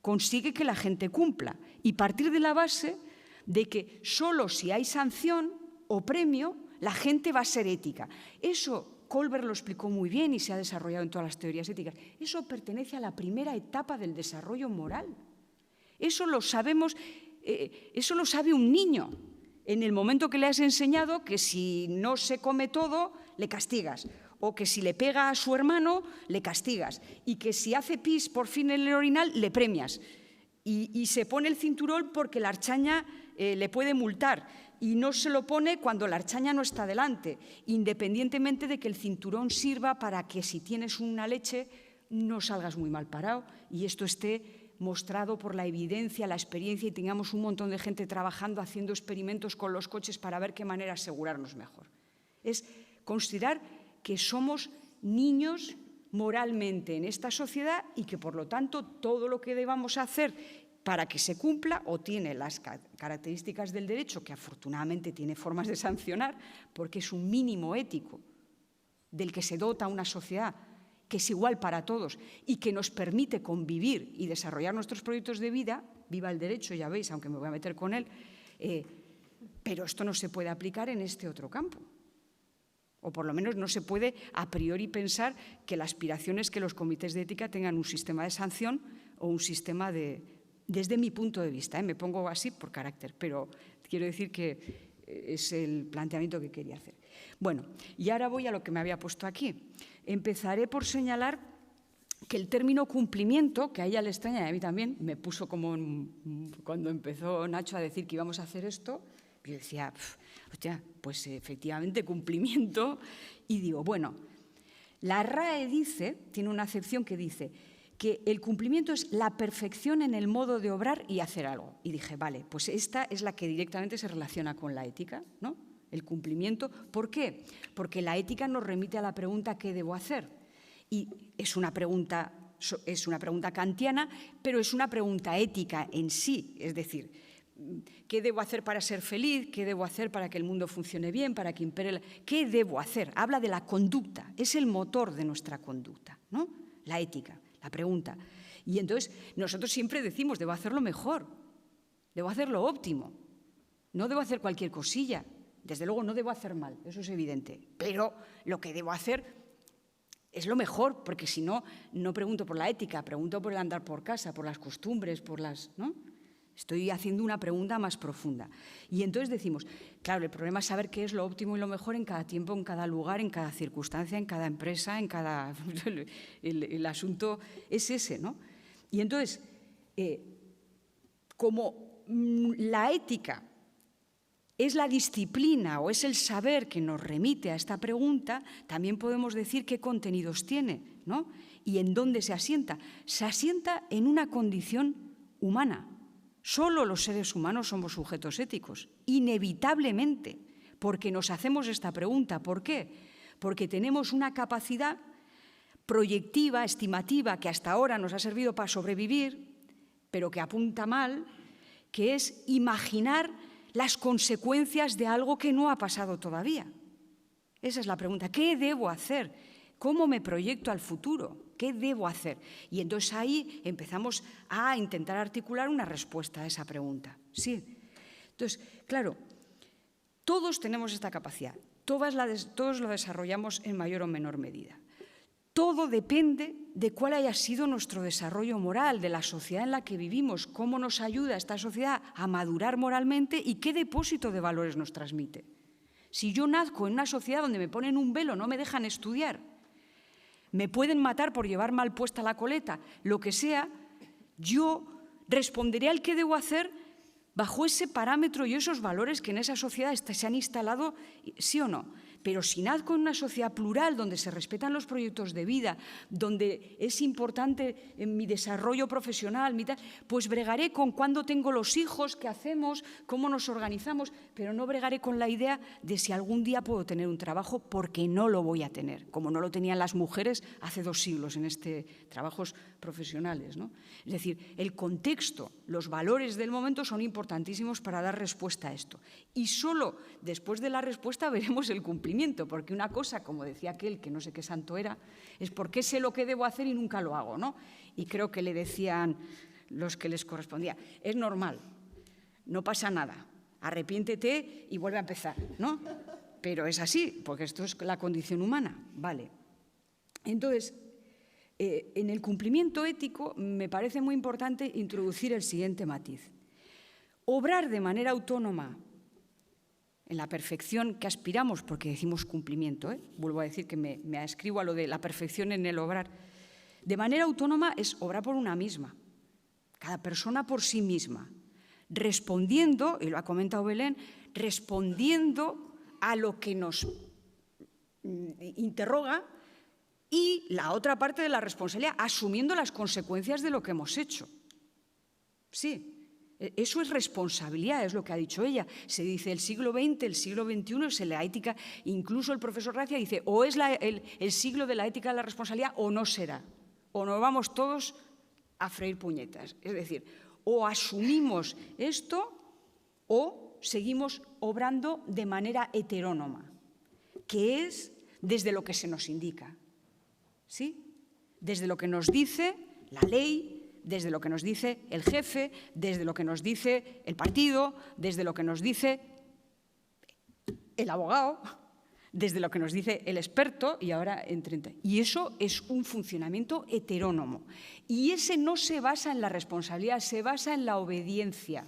consigue que la gente cumpla y partir de la base de que solo si hay sanción o premio, la gente va a ser ética. Eso Kohlberg lo explicó muy bien y se ha desarrollado en todas las teorías éticas. Eso pertenece a la primera etapa del desarrollo moral. Eso lo sabemos, eso lo sabe un niño. En el momento que le has enseñado que si no se come todo, le castigas. O que si le pega a su hermano, le castigas. Y que si hace pis por fin en el orinal, le premias. Y se pone el cinturón porque la archaña le puede multar. Y no se lo pone cuando la archaña no está delante, independientemente de que el cinturón sirva para que si tienes una leche no salgas muy mal parado y esto esté mostrado por la evidencia, la experiencia y tengamos un montón de gente trabajando, haciendo experimentos con los coches para ver qué manera asegurarnos mejor. Es considerar que somos niños moralmente en esta sociedad y que, por lo tanto, todo lo que debamos hacer para que se cumpla o tiene las características del derecho, que afortunadamente tiene formas de sancionar, porque es un mínimo ético del que se dota una sociedad que es igual para todos y que nos permite convivir y desarrollar nuestros proyectos de vida, viva el derecho, ya veis, aunque me voy a meter con él, pero esto no se puede aplicar en este otro campo. O por lo menos no se puede a priori pensar que la aspiración es que los comités de ética tengan un sistema de sanción o un sistema de... Desde mi punto de vista, me pongo así por carácter, pero quiero decir que es el planteamiento que quería hacer. Bueno, y ahora voy a lo que me había puesto aquí. Empezaré por señalar que el término cumplimiento, que a ella le extraña y a mí también, me puso como cuando empezó Nacho a decir que íbamos a hacer esto, yo decía, hostia, pues efectivamente cumplimiento, y digo, bueno, la RAE tiene una acepción que dice que el cumplimiento es la perfección en el modo de obrar y hacer algo. Y dije, vale, pues esta es la que directamente se relaciona con la ética, ¿no? El cumplimiento. ¿Por qué? Porque la ética nos remite a la pregunta ¿qué debo hacer? Y es una pregunta kantiana, pero es una pregunta ética en sí. Es decir, ¿qué debo hacer para ser feliz? ¿Qué debo hacer para que el mundo funcione bien? ¿Para que impere ¿Qué debo hacer? Habla de la conducta, es el motor de nuestra conducta, ¿no? La ética, la pregunta. Y entonces nosotros siempre decimos, debo hacerlo mejor, debo hacerlo óptimo, no debo hacer cualquier cosilla. Desde luego no debo hacer mal, eso es evidente, pero lo que debo hacer es lo mejor, porque si no, no pregunto por la ética, pregunto por el andar por casa, por las costumbres, por las, ¿no? Estoy haciendo una pregunta más profunda. Y entonces decimos, claro, el problema es saber qué es lo óptimo y lo mejor en cada tiempo, en cada lugar, en cada circunstancia, en cada empresa, en cada... el asunto es ese, ¿no? Y entonces, como la ética es la disciplina o es el saber que nos remite a esta pregunta, también podemos decir qué contenidos tiene, ¿no? Y en dónde se asienta. Se asienta en una condición humana. Solo los seres humanos somos sujetos éticos, inevitablemente, porque nos hacemos esta pregunta. ¿Por qué? Porque tenemos una capacidad proyectiva, estimativa, que hasta ahora nos ha servido para sobrevivir, pero que apunta mal, que es imaginar las consecuencias de algo que no ha pasado todavía. Esa es la pregunta. ¿Qué debo hacer? ¿Cómo me proyecto al futuro? ¿Qué debo hacer? Y entonces ahí empezamos a intentar articular una respuesta a esa pregunta. Sí. Entonces, claro, todos tenemos esta capacidad. Todos lo desarrollamos en mayor o menor medida. Todo depende de cuál haya sido nuestro desarrollo moral, de la sociedad en la que vivimos, cómo nos ayuda esta sociedad a madurar moralmente y qué depósito de valores nos transmite. Si yo nazco en una sociedad donde me ponen un velo, no me dejan estudiar, me pueden matar por llevar mal puesta la coleta, lo que sea, yo responderé al qué debo hacer bajo ese parámetro y esos valores que en esa sociedad se han instalado, sí o no. Pero si nazco en una sociedad plural donde se respetan los proyectos de vida, donde es importante en mi desarrollo profesional, pues bregaré con cuándo tengo los hijos, qué hacemos, cómo nos organizamos, pero no bregaré con la idea de si algún día puedo tener un trabajo, porque no lo voy a tener, como no lo tenían las mujeres hace 2 siglos en trabajos profesionales, ¿no? Es decir, el contexto, los valores del momento son importantísimos para dar respuesta a esto. Y solo después de la respuesta veremos el cumplimiento, porque una cosa, como decía aquel, que no sé qué santo era, es porque sé lo que debo hacer y nunca lo hago, ¿no? Y creo que le decían los que les correspondía, es normal, no pasa nada, arrepiéntete y vuelve a empezar, ¿no? Pero es así, porque esto es la condición humana, ¿vale? Entonces, en el cumplimiento ético me parece muy importante introducir el siguiente matiz. Obrar de manera autónoma en la perfección que aspiramos, porque decimos cumplimiento, vuelvo a decir que me ascribo a lo de la perfección en el obrar, de manera autónoma es obrar por una misma, cada persona por sí misma, respondiendo, y lo ha comentado Belén, respondiendo a lo que nos interroga, y la otra parte de la responsabilidad, asumiendo las consecuencias de lo que hemos hecho. Sí, eso es responsabilidad, es lo que ha dicho ella. Se dice el siglo XX, el siglo XXI, es la ética, incluso el profesor Gracia dice, o es el siglo de la ética de la responsabilidad o no será, o nos vamos todos a freír puñetas. Es decir, o asumimos esto o seguimos obrando de manera heterónoma, que es desde lo que se nos indica. ¿Sí? Desde lo que nos dice la ley, desde lo que nos dice el jefe, desde lo que nos dice el partido, desde lo que nos dice el abogado, desde lo que nos dice el experto, y ahora y eso es un funcionamiento heterónomo. Y ese no se basa en la responsabilidad, se basa en la obediencia.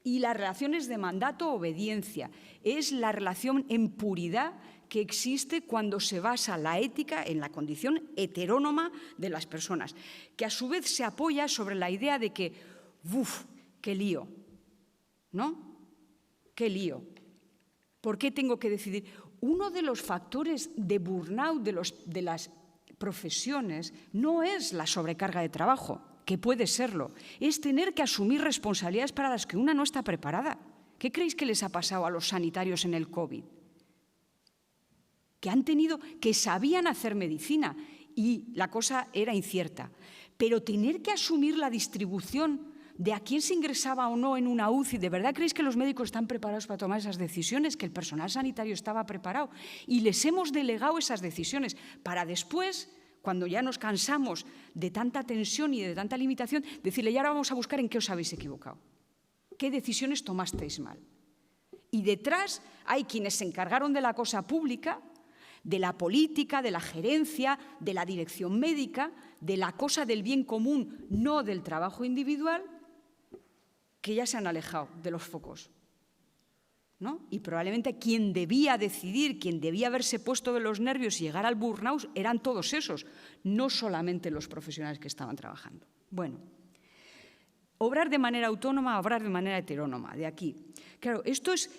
Y la relación es de mandato-obediencia. Es la relación en puridad que existe cuando se basa la ética en la condición heterónoma de las personas, que a su vez se apoya sobre la idea de que, ¡uf!, qué lío, ¿no? ¡Qué lío! ¿Por qué tengo que decidir? Uno de los factores de burnout de las profesiones no es la sobrecarga de trabajo, que puede serlo, es tener que asumir responsabilidades para las que una no está preparada. ¿Qué creéis que les ha pasado a los sanitarios en el COVID? Que sabían hacer medicina y la cosa era incierta, pero tener que asumir la distribución de a quién se ingresaba o no en una UCI. ¿De verdad creéis que los médicos están preparados para tomar esas decisiones? Que el personal sanitario estaba preparado y les hemos delegado esas decisiones para después, cuando ya nos cansamos de tanta tensión y de tanta limitación, decirle, y ahora vamos a buscar en qué os habéis equivocado, qué decisiones tomasteis mal. Y detrás hay quienes se encargaron de la cosa pública, de la política, de la gerencia, de la dirección médica, de la cosa del bien común, no del trabajo individual, que ya se han alejado de los focos, ¿no? Y probablemente quien debía decidir, quien debía haberse puesto de los nervios y llegar al burnout eran todos esos, no solamente los profesionales que estaban trabajando. Bueno, obrar de manera autónoma, obrar de manera heterónoma, de aquí. Claro, esto es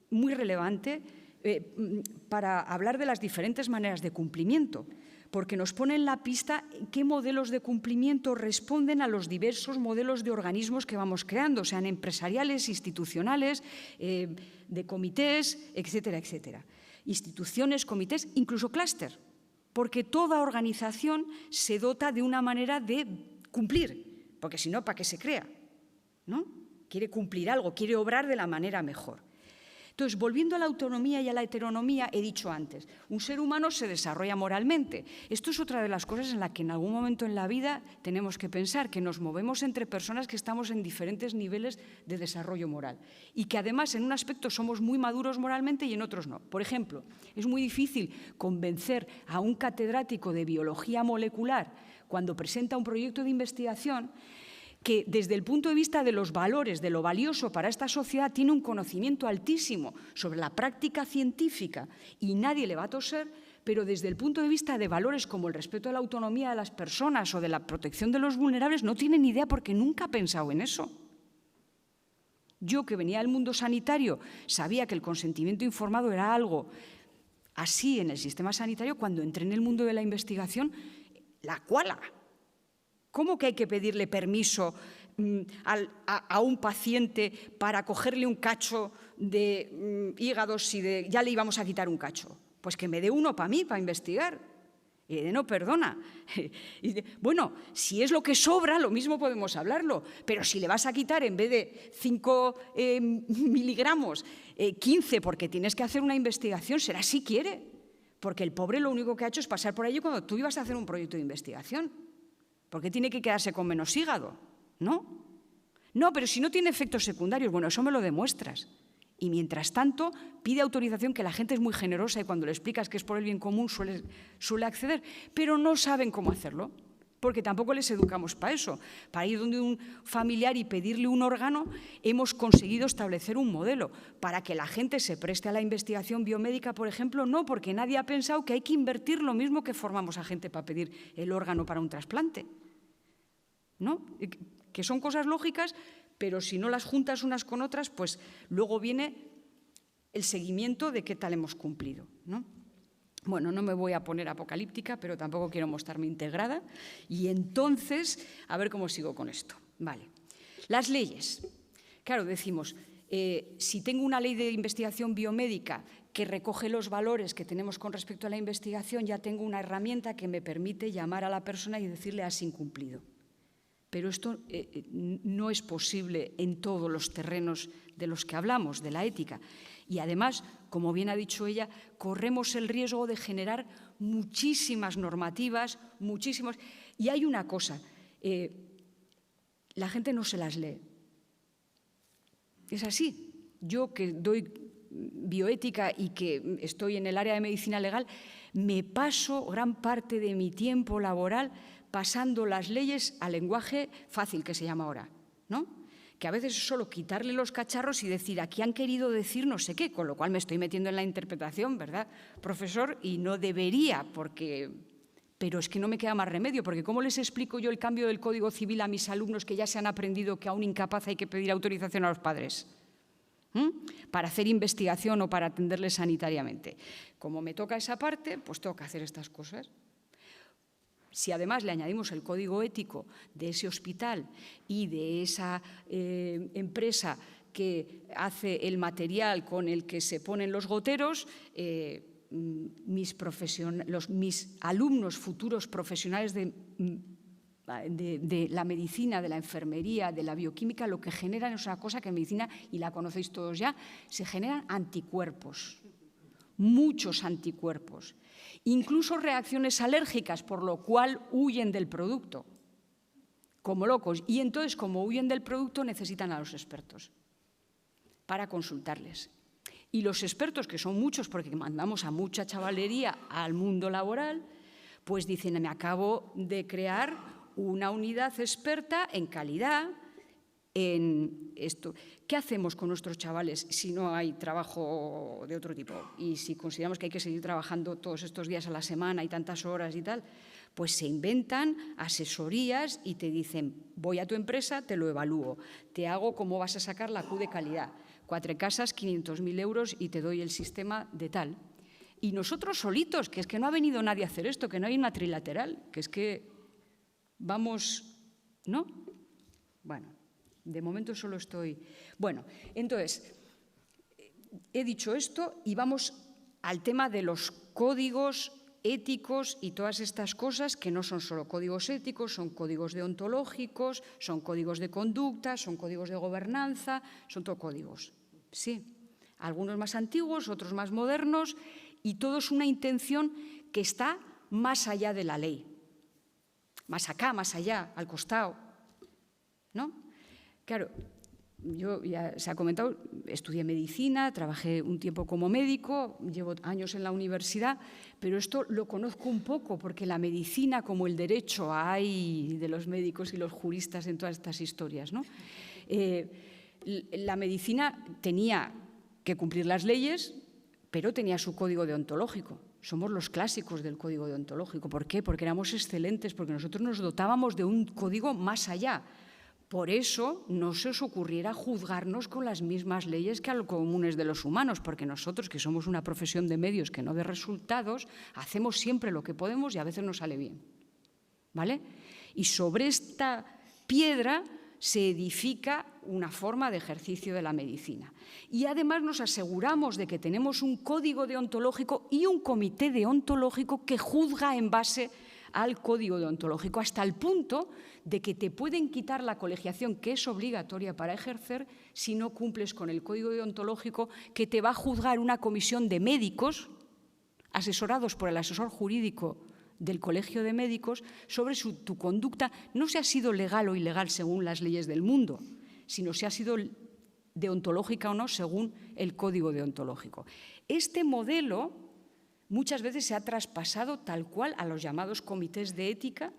muy relevante para hablar de las diferentes maneras de cumplimiento, porque nos pone en la pista qué modelos de cumplimiento responden a los diversos modelos de organismos que vamos creando, sean empresariales, institucionales, de comités, etcétera, etcétera. Instituciones, comités, incluso clúster, porque toda organización se dota de una manera de cumplir, porque si no, ¿para qué se crea? ¿No? Quiere cumplir algo, quiere obrar de la manera mejor. Entonces, volviendo a la autonomía y a la heteronomía, he dicho antes, un ser humano se desarrolla moralmente. Esto es otra de las cosas en la que en algún momento en la vida tenemos que pensar, que nos movemos entre personas que estamos en diferentes niveles de desarrollo moral y que además en un aspecto somos muy maduros moralmente y en otros no. Por ejemplo, es muy difícil convencer a un catedrático de biología molecular cuando presenta un proyecto de investigación que desde el punto de vista de los valores, de lo valioso para esta sociedad, tiene un conocimiento altísimo sobre la práctica científica y nadie le va a toser, pero desde el punto de vista de valores como el respeto a la autonomía de las personas o de la protección de los vulnerables, no tiene ni idea porque nunca ha pensado en eso. Yo, que venía del mundo sanitario, sabía que el consentimiento informado era algo así en el sistema sanitario. Cuando entré en el mundo de la investigación, la cuala. ¿Cómo que hay que pedirle permiso a un paciente para cogerle un cacho de hígado si ya le íbamos a quitar un cacho? Pues que me dé uno para mí, para investigar. Y no, perdona. Bueno, si es lo que sobra, lo mismo podemos hablarlo, pero si le vas a quitar en vez de 5 miligramos, 15 porque tienes que hacer una investigación, será si quiere, porque el pobre lo único que ha hecho es pasar por allí cuando tú ibas a hacer un proyecto de investigación. ¿Por qué tiene que quedarse con menos hígado? ¿No? No, pero si no tiene efectos secundarios, bueno, eso me lo demuestras. Y mientras tanto, pide autorización, que la gente es muy generosa y cuando le explicas que es por el bien común suele acceder, pero no saben cómo hacerlo, porque tampoco les educamos para eso. Para ir donde un familiar y pedirle un órgano, hemos conseguido establecer un modelo. Para que la gente se preste a la investigación biomédica, por ejemplo, no, porque nadie ha pensado que hay que invertir lo mismo que formamos a gente para pedir el órgano para un trasplante, ¿no? Que son cosas lógicas, pero si no las juntas unas con otras, pues luego viene el seguimiento de qué tal hemos cumplido, ¿no? Bueno, no me voy a poner apocalíptica, pero tampoco quiero mostrarme integrada. Y entonces, a ver cómo sigo con esto. Vale. Las leyes. Claro, decimos, si tengo una ley de investigación biomédica que recoge los valores que tenemos con respecto a la investigación, ya tengo una herramienta que me permite llamar a la persona y decirle has incumplido. Pero esto no es posible en todos los terrenos de los que hablamos, de la ética. Y además, como bien ha dicho ella, corremos el riesgo de generar muchísimas normativas, muchísimos. Y hay una cosa, la gente no se las lee. Es así. Yo, que doy bioética y que estoy en el área de medicina legal, me paso gran parte de mi tiempo laboral pasando las leyes al lenguaje fácil, que se llama ahora, ¿no? que a veces es solo quitarle los cacharros y decir, aquí han querido decir no sé qué, con lo cual me estoy metiendo en la interpretación, ¿verdad, profesor? Y no debería, pero es que no me queda más remedio, porque ¿cómo les explico yo el cambio del Código Civil a mis alumnos que ya se han aprendido que a un incapaz hay que pedir autorización a los padres? Para hacer investigación o para atenderles sanitariamente. Como me toca esa parte, pues tengo que hacer estas cosas. Si además le añadimos el código ético de ese hospital y de esa empresa que hace el material con el que se ponen los goteros, mis alumnos futuros profesionales de la medicina, de la enfermería, de la bioquímica, lo que generan es una cosa que en medicina, y la conocéis todos ya, se generan anticuerpos, muchos anticuerpos, incluso reacciones alérgicas, por lo cual huyen del producto, como locos. Y entonces, como huyen del producto, necesitan a los expertos para consultarles. Y los expertos, que son muchos, porque mandamos a mucha chavalería al mundo laboral, pues dicen, me acabo de crear una unidad experta en calidad, en esto. ¿Qué hacemos con nuestros chavales si no hay trabajo de otro tipo? Y si consideramos que hay que seguir trabajando todos estos días a la semana y tantas horas y tal, pues se inventan asesorías y te dicen, voy a tu empresa, te lo evalúo, te hago cómo vas a sacar la Q de calidad, 4 casas, 500.000 euros y te doy el sistema de tal. Y nosotros solitos, que es que no ha venido nadie a hacer esto, que no hay una trilateral, que es que vamos, ¿no? Bueno, de momento solo estoy... Bueno, entonces, he dicho esto y vamos al tema de los códigos éticos y todas estas cosas que no son solo códigos éticos, son códigos deontológicos, son códigos de conducta, son códigos de gobernanza, son todos códigos. Sí, algunos más antiguos, otros más modernos, y todo es una intención que está más allá de la ley. Más acá, más allá, al costado, ¿no? Claro, yo ya se ha comentado, estudié medicina, trabajé un tiempo como médico, llevo años en la universidad, pero esto lo conozco un poco porque la medicina, como el derecho, hay de los médicos y los juristas en todas estas historias, ¿no? La medicina tenía que cumplir las leyes, pero tenía su código deontológico. Somos los clásicos del código deontológico. ¿Por qué? Porque éramos excelentes, porque nosotros nos dotábamos de un código más allá. Por eso no se os ocurriera juzgarnos con las mismas leyes que a los comunes de los humanos, porque nosotros, que somos una profesión de medios que no de resultados, hacemos siempre lo que podemos y a veces nos sale bien. ¿Vale? Y sobre esta piedra se edifica una forma de ejercicio de la medicina. Y además nos aseguramos de que tenemos un código deontológico y un comité deontológico que juzga en base al código deontológico, hasta el punto de que te pueden quitar la colegiación, que es obligatoria para ejercer, si no cumples con el código deontológico, que te va a juzgar una comisión de médicos, asesorados por el asesor jurídico del Colegio de Médicos, sobre tu conducta, no si ha sido legal o ilegal según las leyes del mundo, sino si ha sido deontológica o no según el código deontológico. Este modelo muchas veces se ha traspasado tal cual a los llamados comités de ética.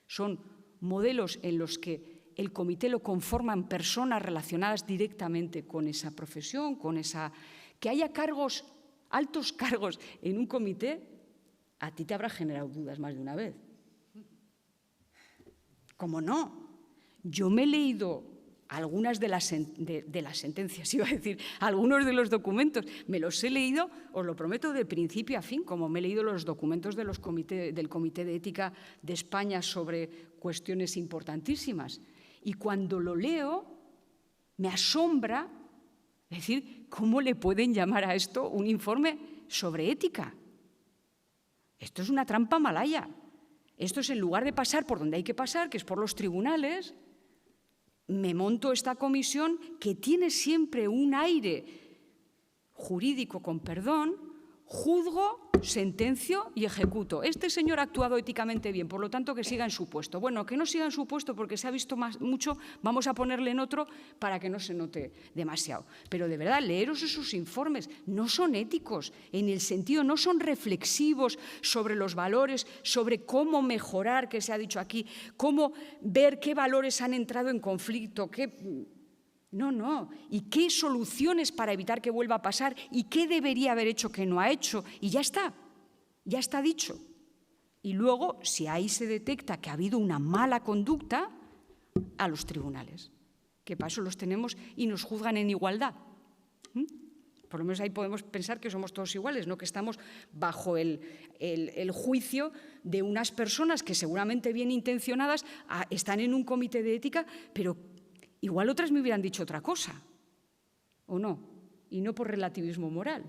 Son modelos en los que el comité lo conforman personas relacionadas directamente con esa profesión, que haya cargos, altos cargos en un comité, a ti te habrá generado dudas más de una vez. ¿Cómo no? Yo me he leído algunas de las sentencias, iba a decir, algunos de los documentos, me los he leído, os lo prometo, de principio a fin, como me he leído los documentos del Comité de Ética de España sobre cuestiones importantísimas. Y cuando lo leo, me asombra, es decir, ¿cómo le pueden llamar a esto un informe sobre ética? Esto es una trampa malaya. Esto es, en lugar de pasar por donde hay que pasar, que es por los tribunales, me monto esta comisión que tiene siempre un aire jurídico, con perdón, juzgo, sentencio y ejecuto. Este señor ha actuado éticamente bien, por lo tanto, que siga en su puesto. Bueno, que no siga en su puesto porque se ha visto mucho, vamos a ponerle en otro para que no se note demasiado. Pero de verdad, leeros esos informes, no son éticos, en el sentido, no son reflexivos sobre los valores, sobre cómo mejorar, que se ha dicho aquí, cómo ver qué valores han entrado en conflicto, No. ¿Y qué soluciones para evitar que vuelva a pasar? ¿Y qué debería haber hecho que no ha hecho? Y ya está dicho. Y luego, si ahí se detecta que ha habido una mala conducta, a los tribunales, que para eso los tenemos y nos juzgan en igualdad. Por lo menos ahí podemos pensar que somos todos iguales, no que estamos bajo el juicio de unas personas que seguramente bien intencionadas están en un comité de ética, pero igual otras me hubieran dicho otra cosa, ¿o no? Y no por relativismo moral,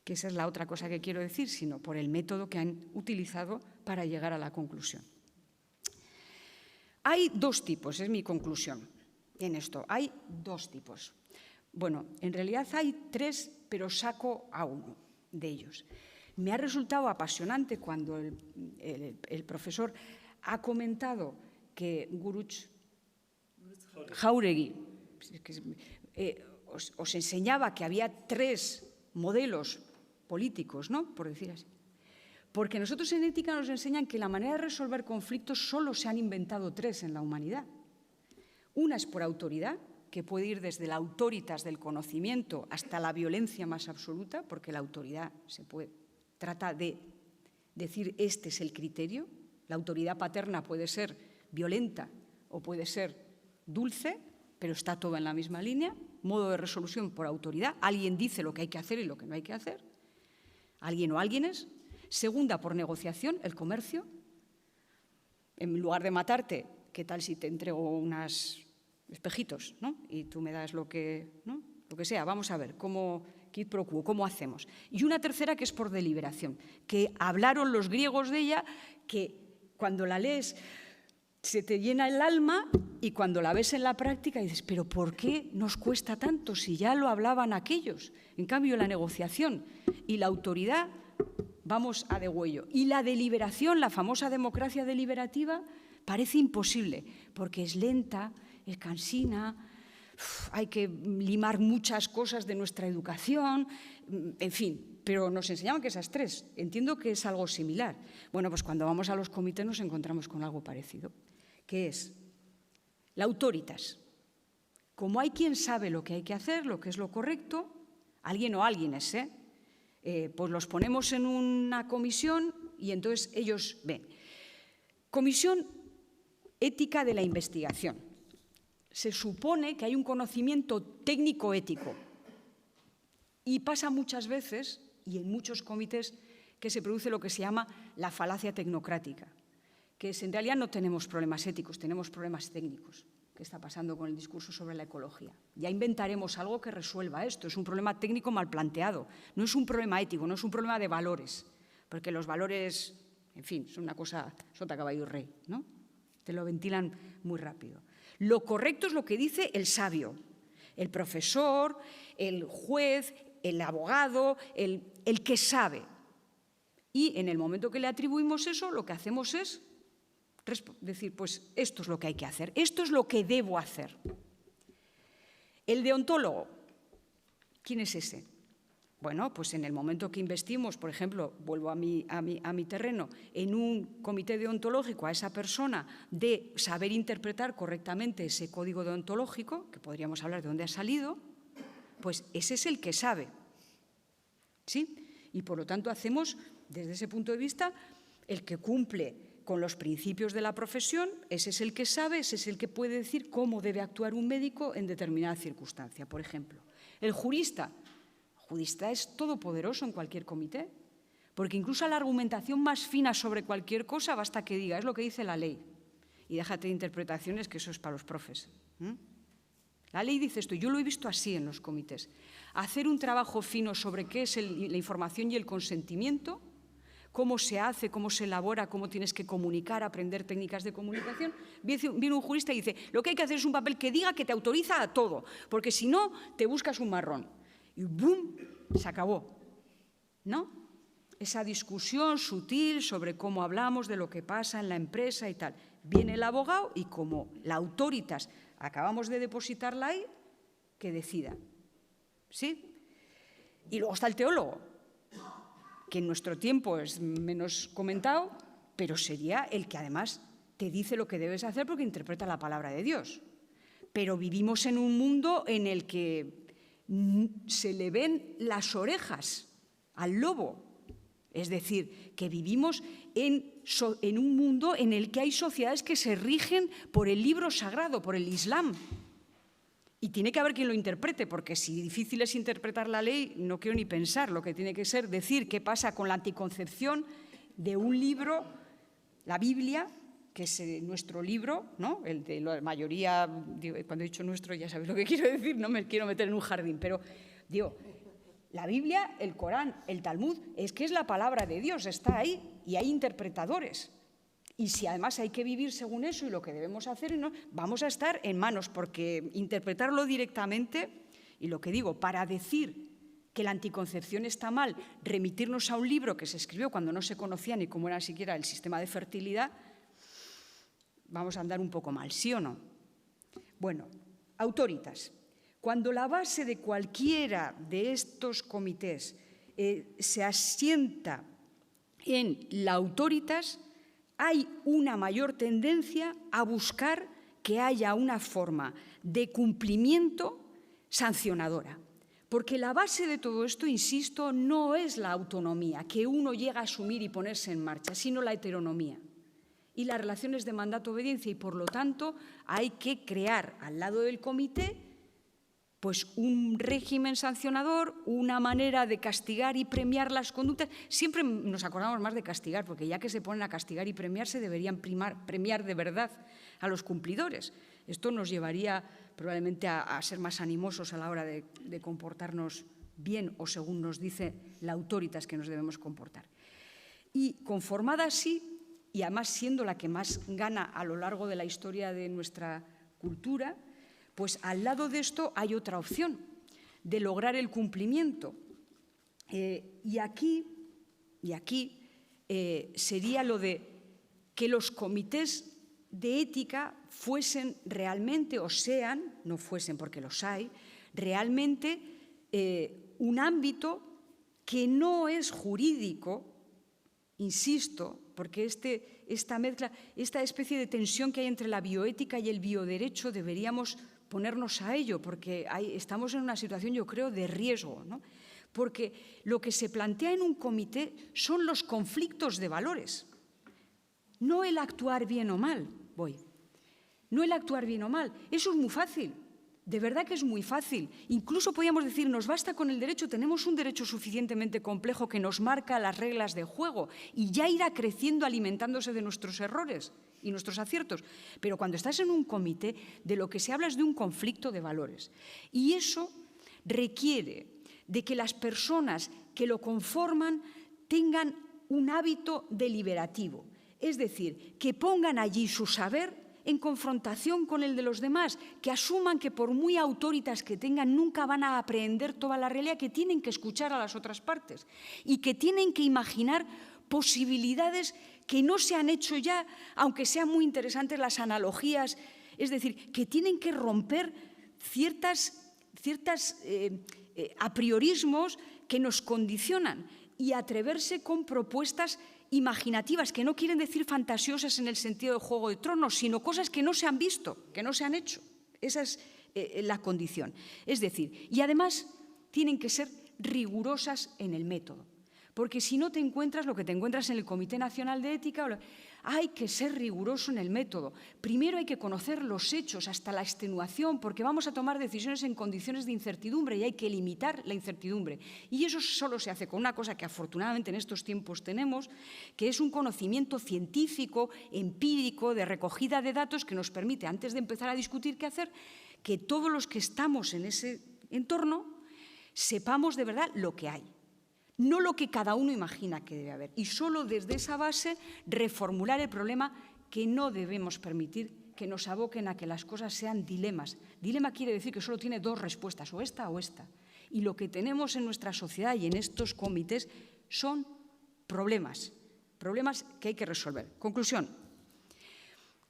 que esa es la otra cosa que quiero decir, sino por el método que han utilizado para llegar a la conclusión. Hay dos tipos, es mi conclusión en esto, hay dos tipos. Bueno, en realidad hay tres, pero saco a uno de ellos. Me ha resultado apasionante cuando el profesor ha comentado que Guruch Jáuregui os enseñaba que había tres modelos políticos, ¿no? Por decir así. Porque nosotros en ética nos enseñan que la manera de resolver conflictos solo se han inventado tres en la humanidad. Una es por autoridad, que puede ir desde la autoritas del conocimiento hasta la violencia más absoluta, porque la autoridad trata de decir este es el criterio. La autoridad paterna puede ser violenta o puede ser dulce, pero está todo en la misma línea. Modo de resolución por autoridad. Alguien dice lo que hay que hacer y lo que no hay que hacer. Alguien o alguienes. Segunda, por negociación, el comercio. En lugar de matarte, ¿qué tal si te entrego unos espejitos, ¿no? Y tú me das lo que sea? Vamos a ver, quid pro quo, ¿cómo hacemos? Y una tercera que es por deliberación, que hablaron los griegos de ella, que cuando la lees se te llena el alma y cuando la ves en la práctica dices, pero ¿por qué nos cuesta tanto si ya lo hablaban aquellos? En cambio, la negociación y la autoridad vamos a degüello. Y la deliberación, la famosa democracia deliberativa, parece imposible porque es lenta, es cansina, hay que limar muchas cosas de nuestra educación, en fin, pero nos enseñaban que esas tres. Entiendo que es algo similar. Bueno, pues cuando vamos a los comités nos encontramos con algo parecido, que es la autoritas. Como hay quien sabe lo que hay que hacer, lo que es lo correcto, alguien o alguienes, pues los ponemos en una comisión y entonces ellos ven. Comisión ética de la investigación. Se supone que hay un conocimiento técnico-ético y pasa muchas veces, y en muchos comités, que se produce lo que se llama la falacia tecnocrática, que es, en realidad no tenemos problemas éticos, tenemos problemas técnicos. ¿Qué está pasando con el discurso sobre la ecología? Ya inventaremos algo que resuelva esto. Es un problema técnico mal planteado, no es un problema ético, no es un problema de valores, porque los valores, en fin, son una cosa sota, caballo y rey, ¿no? Te lo ventilan muy rápido. Lo correcto es lo que dice el sabio, el profesor, el juez, el abogado, el que sabe. Y en el momento que le atribuimos eso, lo que hacemos es decir, pues esto es lo que hay que hacer, esto es lo que debo hacer. El deontólogo, ¿quién es ese? Bueno, pues en el momento que investimos, por ejemplo, vuelvo a mi terreno, en un comité deontológico a esa persona de saber interpretar correctamente ese código deontológico, que podríamos hablar de dónde ha salido, pues ese es el que sabe, ¿sí? Y por lo tanto hacemos, desde ese punto de vista, el que cumple con los principios de la profesión, ese es el que sabe, ese es el que puede decir cómo debe actuar un médico en determinada circunstancia, por ejemplo. El jurista es todopoderoso en cualquier comité, porque incluso la argumentación más fina sobre cualquier cosa basta que diga, es lo que dice la ley. Y déjate de interpretaciones, que eso es para los profes. La ley dice esto, yo lo he visto así en los comités. Hacer un trabajo fino sobre qué es la información y el consentimiento, cómo se hace, cómo se elabora, cómo tienes que comunicar, aprender técnicas de comunicación. Viene un jurista y dice, lo que hay que hacer es un papel que diga que te autoriza a todo, porque si no, te buscas un marrón. Y ¡bum!, se acabó. ¿no? Esa discusión sutil sobre cómo hablamos de lo que pasa en la empresa y tal. Viene el abogado y como la autoritas acabamos de depositarla ahí, que decida. ¿Sí? Y luego está el teólogo, que en nuestro tiempo es menos comentado, pero sería el que además te dice lo que debes hacer porque interpreta la palabra de Dios. Pero vivimos en un mundo en el que se le ven las orejas al lobo. Es decir, que vivimos en un mundo en el que hay sociedades que se rigen por el libro sagrado, por el Islam. Y tiene que haber quien lo interprete, porque si difícil es interpretar la ley, no quiero ni pensar. Lo que tiene que ser decir qué pasa con la anticoncepción de un libro, la Biblia, que es nuestro libro, ¿no? El de la mayoría, cuando he dicho nuestro ya sabéis lo que quiero decir, no me quiero meter en un jardín, pero digo, la Biblia, el Corán, el Talmud, es que es la palabra de Dios, está ahí y hay interpretadores. Y si además hay que vivir según eso y lo que debemos hacer, ¿no? Vamos a estar en manos, porque interpretarlo directamente, y lo que digo, para decir que la anticoncepción está mal, remitirnos a un libro que se escribió cuando no se conocía ni cómo era siquiera el sistema de fertilidad, vamos a andar un poco mal, ¿sí o no? Bueno, autoritas. Cuando la base de cualquiera de estos comités se asienta en la autoritas, hay una mayor tendencia a buscar que haya una forma de cumplimiento sancionadora. Porque la base de todo esto, insisto, no es la autonomía, que uno llega a asumir y ponerse en marcha, sino la heteronomía y las relaciones de mandato-obediencia. Y, por lo tanto, hay que crear al lado del comité pues un régimen sancionador, una manera de castigar y premiar las conductas. Siempre nos acordamos más de castigar, porque ya que se ponen a castigar y premiar, se deberían premiar de verdad a los cumplidores. Esto nos llevaría probablemente a ser más animosos a la hora de comportarnos bien o según nos dice la autoritas que nos debemos comportar. Y conformada así, y además siendo la que más gana a lo largo de la historia de nuestra cultura, pues al lado de esto hay otra opción, de lograr el cumplimiento. Y aquí sería lo de que los comités de ética fuesen realmente, o sean, no fuesen porque los hay, realmente un ámbito que no es jurídico, insisto, porque esta mezcla, esta especie de tensión que hay entre la bioética y el bioderecho, deberíamos ponernos a ello, porque estamos en una situación, yo creo, de riesgo, ¿no? Porque lo que se plantea en un comité son los conflictos de valores, no el actuar bien o mal, no el actuar bien o mal. Eso es muy fácil, de verdad que es muy fácil. Incluso podríamos decir, nos basta con el derecho, tenemos un derecho suficientemente complejo que nos marca las reglas de juego y ya irá creciendo alimentándose de nuestros errores y nuestros aciertos. Pero cuando estás en un comité, de lo que se habla es de un conflicto de valores. Y eso requiere de que las personas que lo conforman tengan un hábito deliberativo. Es decir, que pongan allí su saber en confrontación con el de los demás, que asuman que por muy autoritas que tengan nunca van a aprehender toda la realidad, que tienen que escuchar a las otras partes y que tienen que imaginar posibilidades que no se han hecho ya, aunque sean muy interesantes las analogías, es decir, que tienen que romper ciertas apriorismos que nos condicionan y atreverse con propuestas imaginativas, que no quieren decir fantasiosas en el sentido de Juego de Tronos, sino cosas que no se han visto, que no se han hecho. Esa es la condición. Es decir, y además tienen que ser rigurosas en el método, porque si no te encuentras lo que te encuentras en el Comité Nacional de Ética, hay que ser riguroso en el método. Primero hay que conocer los hechos hasta la extenuación, porque vamos a tomar decisiones en condiciones de incertidumbre y hay que limitar la incertidumbre. Y eso solo se hace con una cosa que afortunadamente en estos tiempos tenemos, que es un conocimiento científico, empírico, de recogida de datos que nos permite, antes de empezar a discutir qué hacer, que todos los que estamos en ese entorno sepamos de verdad lo que hay. No lo que cada uno imagina que debe haber. Y solo desde esa base reformular el problema, que no debemos permitir que nos aboquen a que las cosas sean dilemas. Dilema quiere decir que solo tiene dos respuestas, o esta o esta. Y lo que tenemos en nuestra sociedad y en estos comités son problemas que hay que resolver. Conclusión.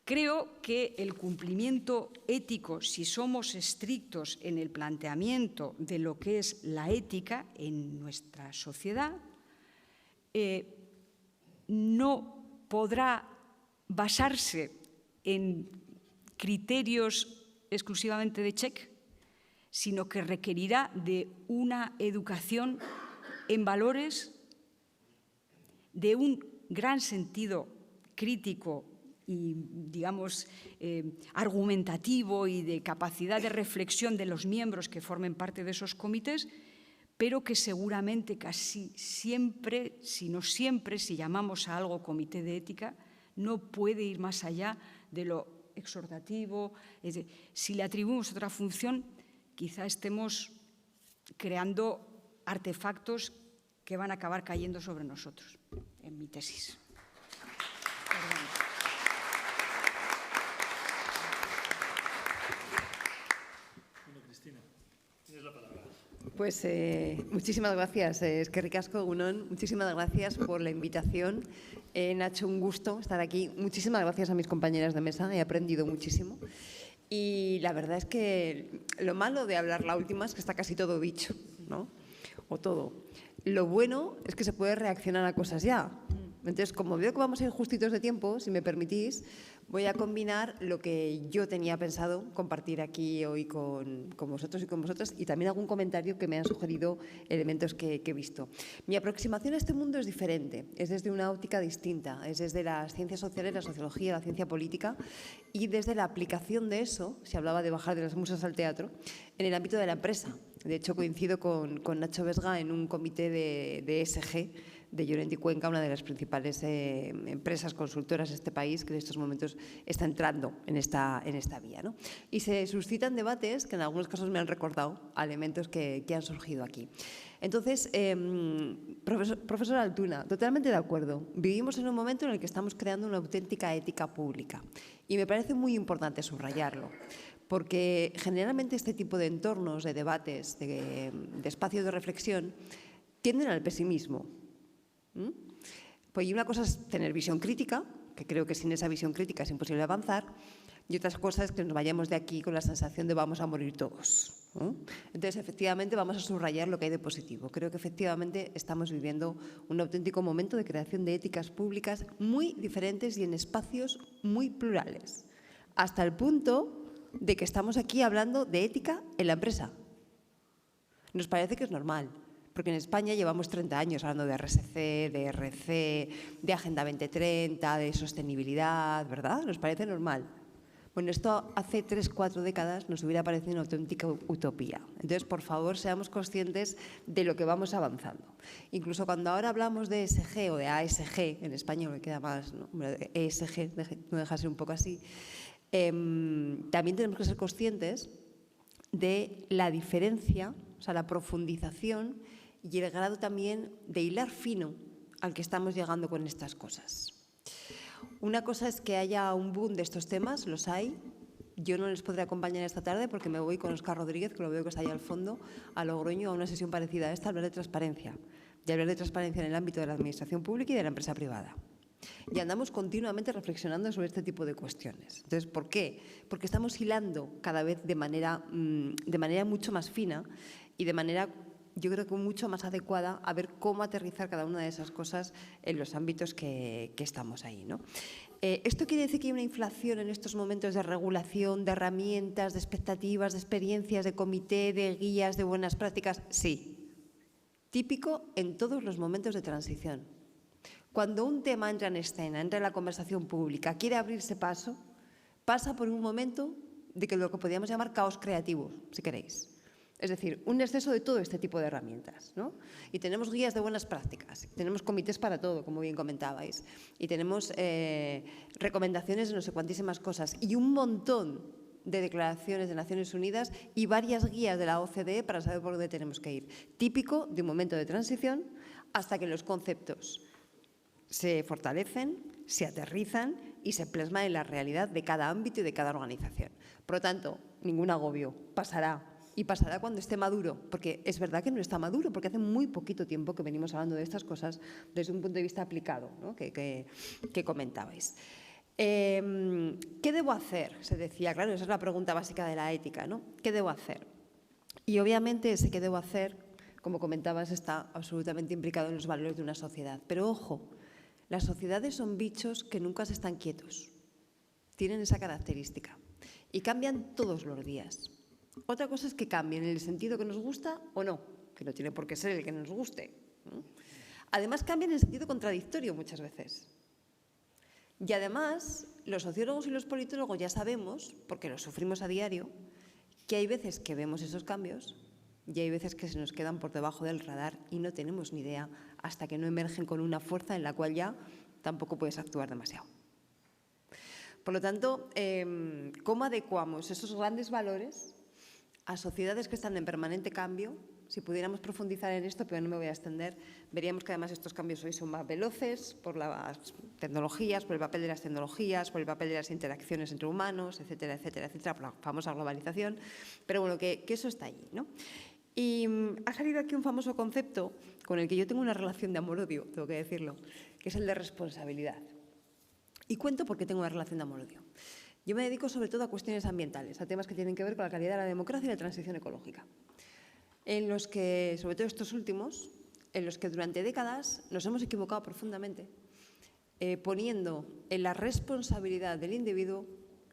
Creo que el cumplimiento ético, si somos estrictos en el planteamiento de lo que es la ética en nuestra sociedad, no podrá basarse en criterios exclusivamente de check, sino que requerirá de una educación en valores, de un gran sentido crítico y, digamos, argumentativo y de capacidad de reflexión de los miembros que formen parte de esos comités, pero que seguramente casi siempre, si no siempre, si llamamos a algo comité de ética, no puede ir más allá de lo exhortativo. Es decir, si le atribuimos otra función, quizá estemos creando artefactos que van a acabar cayendo sobre nosotros, en mi tesis. Perdón. Bueno, Cristina, tienes la palabra. Pues muchísimas gracias, eskerrik asko, Egunon. Muchísimas gracias por la invitación. Nacho, un gusto estar aquí. Muchísimas gracias a mis compañeras de mesa, he aprendido muchísimo. Y la verdad es que lo malo de hablar la última es que está casi todo dicho, ¿no? O todo. Lo bueno es que se puede reaccionar a cosas ya. Entonces, como veo que vamos a ir justitos de tiempo, si me permitís, voy a combinar lo que yo tenía pensado compartir aquí hoy con vosotros y con vosotras, y también algún comentario que me han sugerido elementos que he visto. Mi aproximación a este mundo es diferente, es desde una óptica distinta, es desde las ciencias sociales, la sociología, la ciencia política, y desde la aplicación de eso, se hablaba de bajar de las musas al teatro, en el ámbito de la empresa. De hecho, coincido con Nacho Vesga en un comité de ESG, de Llorente y Cuenca, una de las principales empresas consultoras de este país que en estos momentos está entrando en esta vía, ¿no? Y se suscitan debates que en algunos casos me han recordado a elementos que han surgido aquí. Entonces, profesor Altuna, totalmente de acuerdo. Vivimos en un momento en el que estamos creando una auténtica ética pública y me parece muy importante subrayarlo. Porque generalmente este tipo de entornos, de debates, de espacios de reflexión, tienden al pesimismo. Pues y una cosa es tener visión crítica, que creo que sin esa visión crítica es imposible avanzar, y otras cosas es que nos vayamos de aquí con la sensación de vamos a morir todos. Entonces, efectivamente, vamos a subrayar lo que hay de positivo. Creo que efectivamente estamos viviendo un auténtico momento de creación de éticas públicas muy diferentes y en espacios muy plurales, hasta el punto de que estamos aquí hablando de ética en la empresa. Nos parece que es normal, porque en España llevamos 30 años hablando de RSC, de RC, de Agenda 2030, de sostenibilidad, ¿verdad? Nos parece normal. Bueno, esto hace 3-4 décadas nos hubiera parecido una auténtica utopía. Entonces, por favor, seamos conscientes de lo que vamos avanzando. Incluso cuando ahora hablamos de ESG o de ASG, en España me queda más, ¿no? ESG, no deja de ser un poco así. También tenemos que ser conscientes de la diferencia, o sea, la profundización y el grado también de hilar fino al que estamos llegando con estas cosas. Una cosa es que haya un boom de estos temas, los hay. Yo no les podré acompañar esta tarde porque me voy con Óscar Rodríguez, que lo veo que está ahí al fondo, a Logroño, a una sesión parecida a esta, a hablar de transparencia. Y hablar de transparencia en el ámbito de la administración pública y de la empresa privada. Y andamos continuamente reflexionando sobre este tipo de cuestiones. Entonces, ¿por qué? Porque estamos hilando cada vez de manera mucho más fina y de manera, yo creo que mucho más adecuada a ver cómo aterrizar cada una de esas cosas en los ámbitos que estamos ahí, ¿no? ¿Esto quiere decir que hay una inflación en estos momentos de regulación, de herramientas, de expectativas, de experiencias, de comité, de guías, de buenas prácticas? Sí. Típico en todos los momentos de transición. Cuando un tema entra en escena, entra en la conversación pública, quiere abrirse paso, pasa por un momento de que lo que podríamos llamar caos creativo, si queréis. Es decir, un exceso de todo este tipo de herramientas, ¿no? Y tenemos guías de buenas prácticas, tenemos comités para todo, como bien comentabais, y tenemos recomendaciones de no sé cuantísimas cosas y un montón de declaraciones de Naciones Unidas y varias guías de la OCDE para saber por dónde tenemos que ir. Típico de un momento de transición hasta que los conceptos se fortalecen, se aterrizan y se plasman en la realidad de cada ámbito y de cada organización. Por lo tanto, ningún agobio, pasará. y pasará cuando esté maduro, porque es verdad que no está maduro, porque hace muy poquito tiempo que venimos hablando de estas cosas desde un punto de vista aplicado, ¿no? que comentabais. ¿Qué debo hacer? Se decía, claro, esa es la pregunta básica de la ética, ¿no? ¿Qué debo hacer? Y obviamente ese qué debo hacer, como comentabas, está absolutamente implicado en los valores de una sociedad. Pero ojo, las sociedades son bichos que nunca se están quietos, tienen esa característica y cambian todos los días. Otra cosa es que cambien en el sentido que nos gusta o no, que no tiene por qué ser el que nos guste, ¿no? Además, cambian en sentido contradictorio muchas veces. Y además, los sociólogos y los politólogos ya sabemos, porque lo sufrimos a diario, que hay veces que vemos esos cambios y hay veces que se nos quedan por debajo del radar y no tenemos ni idea hasta que no emergen con una fuerza en la cual ya tampoco puedes actuar demasiado. Por lo tanto, ¿cómo adecuamos esos grandes valores a sociedades que están en permanente cambio? Si pudiéramos profundizar en esto, pero no me voy a extender, veríamos que además estos cambios hoy son más veloces por las tecnologías, por el papel de las tecnologías, por el papel de las interacciones entre humanos, etcétera, etcétera, etcétera, por la famosa globalización. Pero bueno, que eso está allí, ¿no? Y ha salido aquí un famoso concepto con el que yo tengo una relación de amor-odio, tengo que decirlo, que es el de responsabilidad. Y cuento por qué tengo una relación de amor-odio. Yo me dedico sobre todo a cuestiones ambientales, a temas que tienen que ver con la calidad de la democracia y la transición ecológica, en los que, sobre todo estos últimos, en los que durante décadas nos hemos equivocado profundamente, poniendo en la responsabilidad del individuo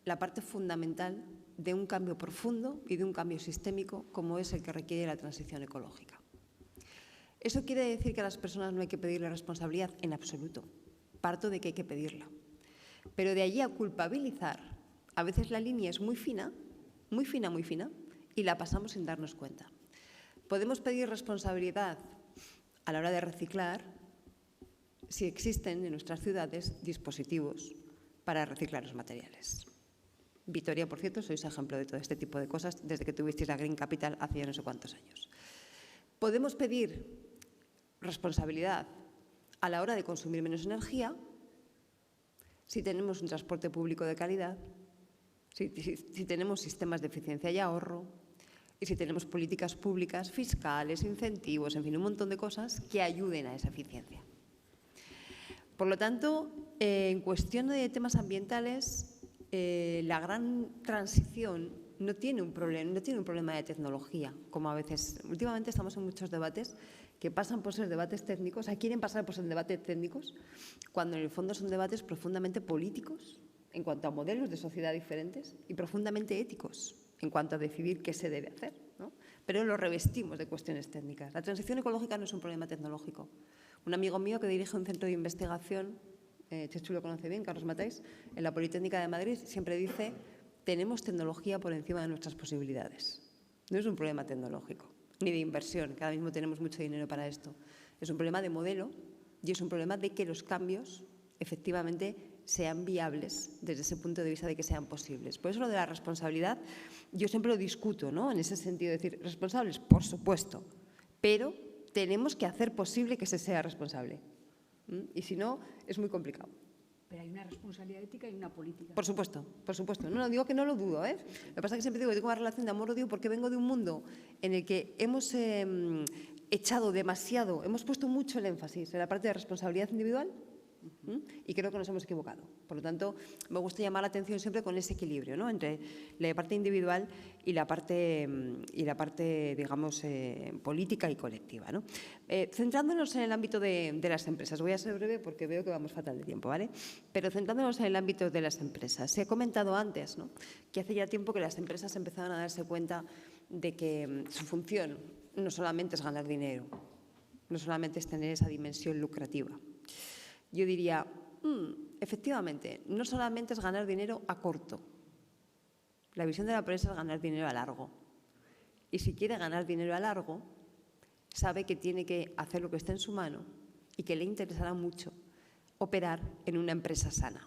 la parte fundamental de un cambio profundo y de un cambio sistémico como es el que requiere la transición ecológica. ¿Eso quiere decir que a las personas no hay que pedirle responsabilidad? En absoluto. Parto de que hay que pedirla. Pero de allí a culpabilizar, a veces la línea es muy fina, muy fina, muy fina, y la pasamos sin darnos cuenta. Podemos pedir responsabilidad a la hora de reciclar si existen en nuestras ciudades dispositivos para reciclar los materiales. Vitoria, por cierto, sois ejemplo de todo este tipo de cosas desde que tuvisteis la Green Capital hace ya no sé cuántos años. Podemos pedir responsabilidad a la hora de consumir menos energía si tenemos un transporte público de calidad, si tenemos sistemas de eficiencia y ahorro, y si tenemos políticas públicas, fiscales, incentivos, en fin, un montón de cosas que ayuden a esa eficiencia. Por lo tanto, en cuestión de temas ambientales, la gran transición no tiene un problema de tecnología, como a veces. Últimamente estamos en muchos debates que pasan por ser debates técnicos, quieren pasar por ser debates técnicos, cuando en el fondo son debates profundamente políticos en cuanto a modelos de sociedad diferentes y profundamente éticos en cuanto a decidir qué se debe hacer, ¿no? Pero lo revestimos de cuestiones técnicas. La transición ecológica no es un problema tecnológico. Un amigo mío que dirige un centro de investigación, Chechu lo conoce bien, Carlos Matáis, en la Politécnica de Madrid, siempre dice: tenemos tecnología por encima de nuestras posibilidades. No es un problema tecnológico, ni de inversión, que ahora mismo tenemos mucho dinero para esto. Es un problema de modelo y es un problema de que los cambios efectivamente sean viables desde ese punto de vista de que sean posibles. Por eso lo de la responsabilidad, yo siempre lo discuto, ¿no? En ese sentido, decir, responsables, por supuesto, pero tenemos que hacer posible que se sea responsable. Y si no, es muy complicado. Pero hay una responsabilidad ética y una política. Por supuesto, por supuesto. No digo que no lo dudo, ¿eh? Lo que pasa es que siempre digo que tengo una relación de amor-odio porque vengo de un mundo en el que hemos echado demasiado, hemos puesto mucho el énfasis en la parte de responsabilidad individual y creo que nos hemos equivocado. Por lo tanto, me gusta llamar la atención siempre con ese equilibrio, ¿no? Entre la parte individual y la parte digamos, política y colectiva, ¿no? Centrándonos en el ámbito de las empresas, voy a ser breve porque veo que vamos fatal de tiempo, ¿vale? Pero centrándonos en el ámbito de las empresas, se ha comentado antes, ¿no?, que hace ya tiempo que las empresas empezaron a darse cuenta de que su función no solamente es ganar dinero, no solamente es tener esa dimensión lucrativa. Yo diría, efectivamente, no solamente es ganar dinero a corto. La visión de la empresa es ganar dinero a largo. Y si quiere ganar dinero a largo, sabe que tiene que hacer lo que esté en su mano y que le interesará mucho operar en una empresa sana.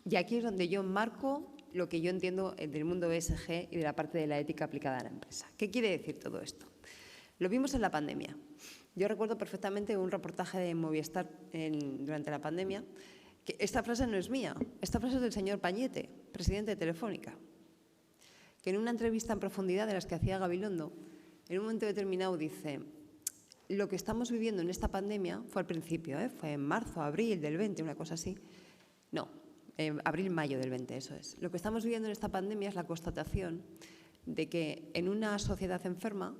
Y aquí es donde yo marco lo que yo entiendo del mundo ESG y de la parte de la ética aplicada a la empresa. ¿Qué quiere decir todo esto? Lo vimos en la pandemia. Yo recuerdo perfectamente un reportaje de Movistar durante la pandemia, que esta frase no es mía, esta frase es del señor Pañete, presidente de Telefónica, que en una entrevista en profundidad de las que hacía Gabilondo, en un momento determinado dice: lo que estamos viviendo en esta pandemia fue al principio, fue en marzo, abril del 20, una cosa así. No, abril-mayo del 20, eso es. Lo que estamos viviendo en esta pandemia es la constatación de que en una sociedad enferma,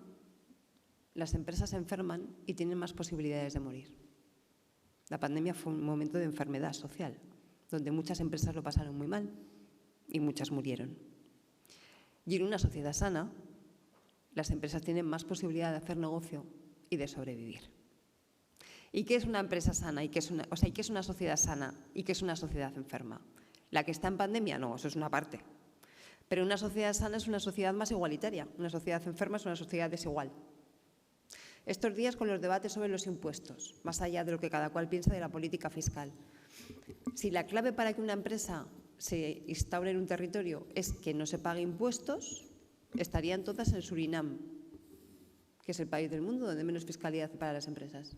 las empresas se enferman y tienen más posibilidades de morir. La pandemia fue un momento de enfermedad social, donde muchas empresas lo pasaron muy mal y muchas murieron. Y en una sociedad sana, las empresas tienen más posibilidad de hacer negocio y de sobrevivir. ¿Y qué es una empresa sana? ¿Y qué es una sociedad sana? ¿Y qué es una sociedad enferma? ¿La que está en pandemia? No, eso es una parte. Pero una sociedad sana es una sociedad más igualitaria. Una sociedad enferma es una sociedad desigual. Estos días, con los debates sobre los impuestos, más allá de lo que cada cual piensa de la política fiscal, si la clave para que una empresa se instaure en un territorio es que no se pague impuestos, estarían todas en Surinam, que es el país del mundo donde menos fiscalidad para las empresas.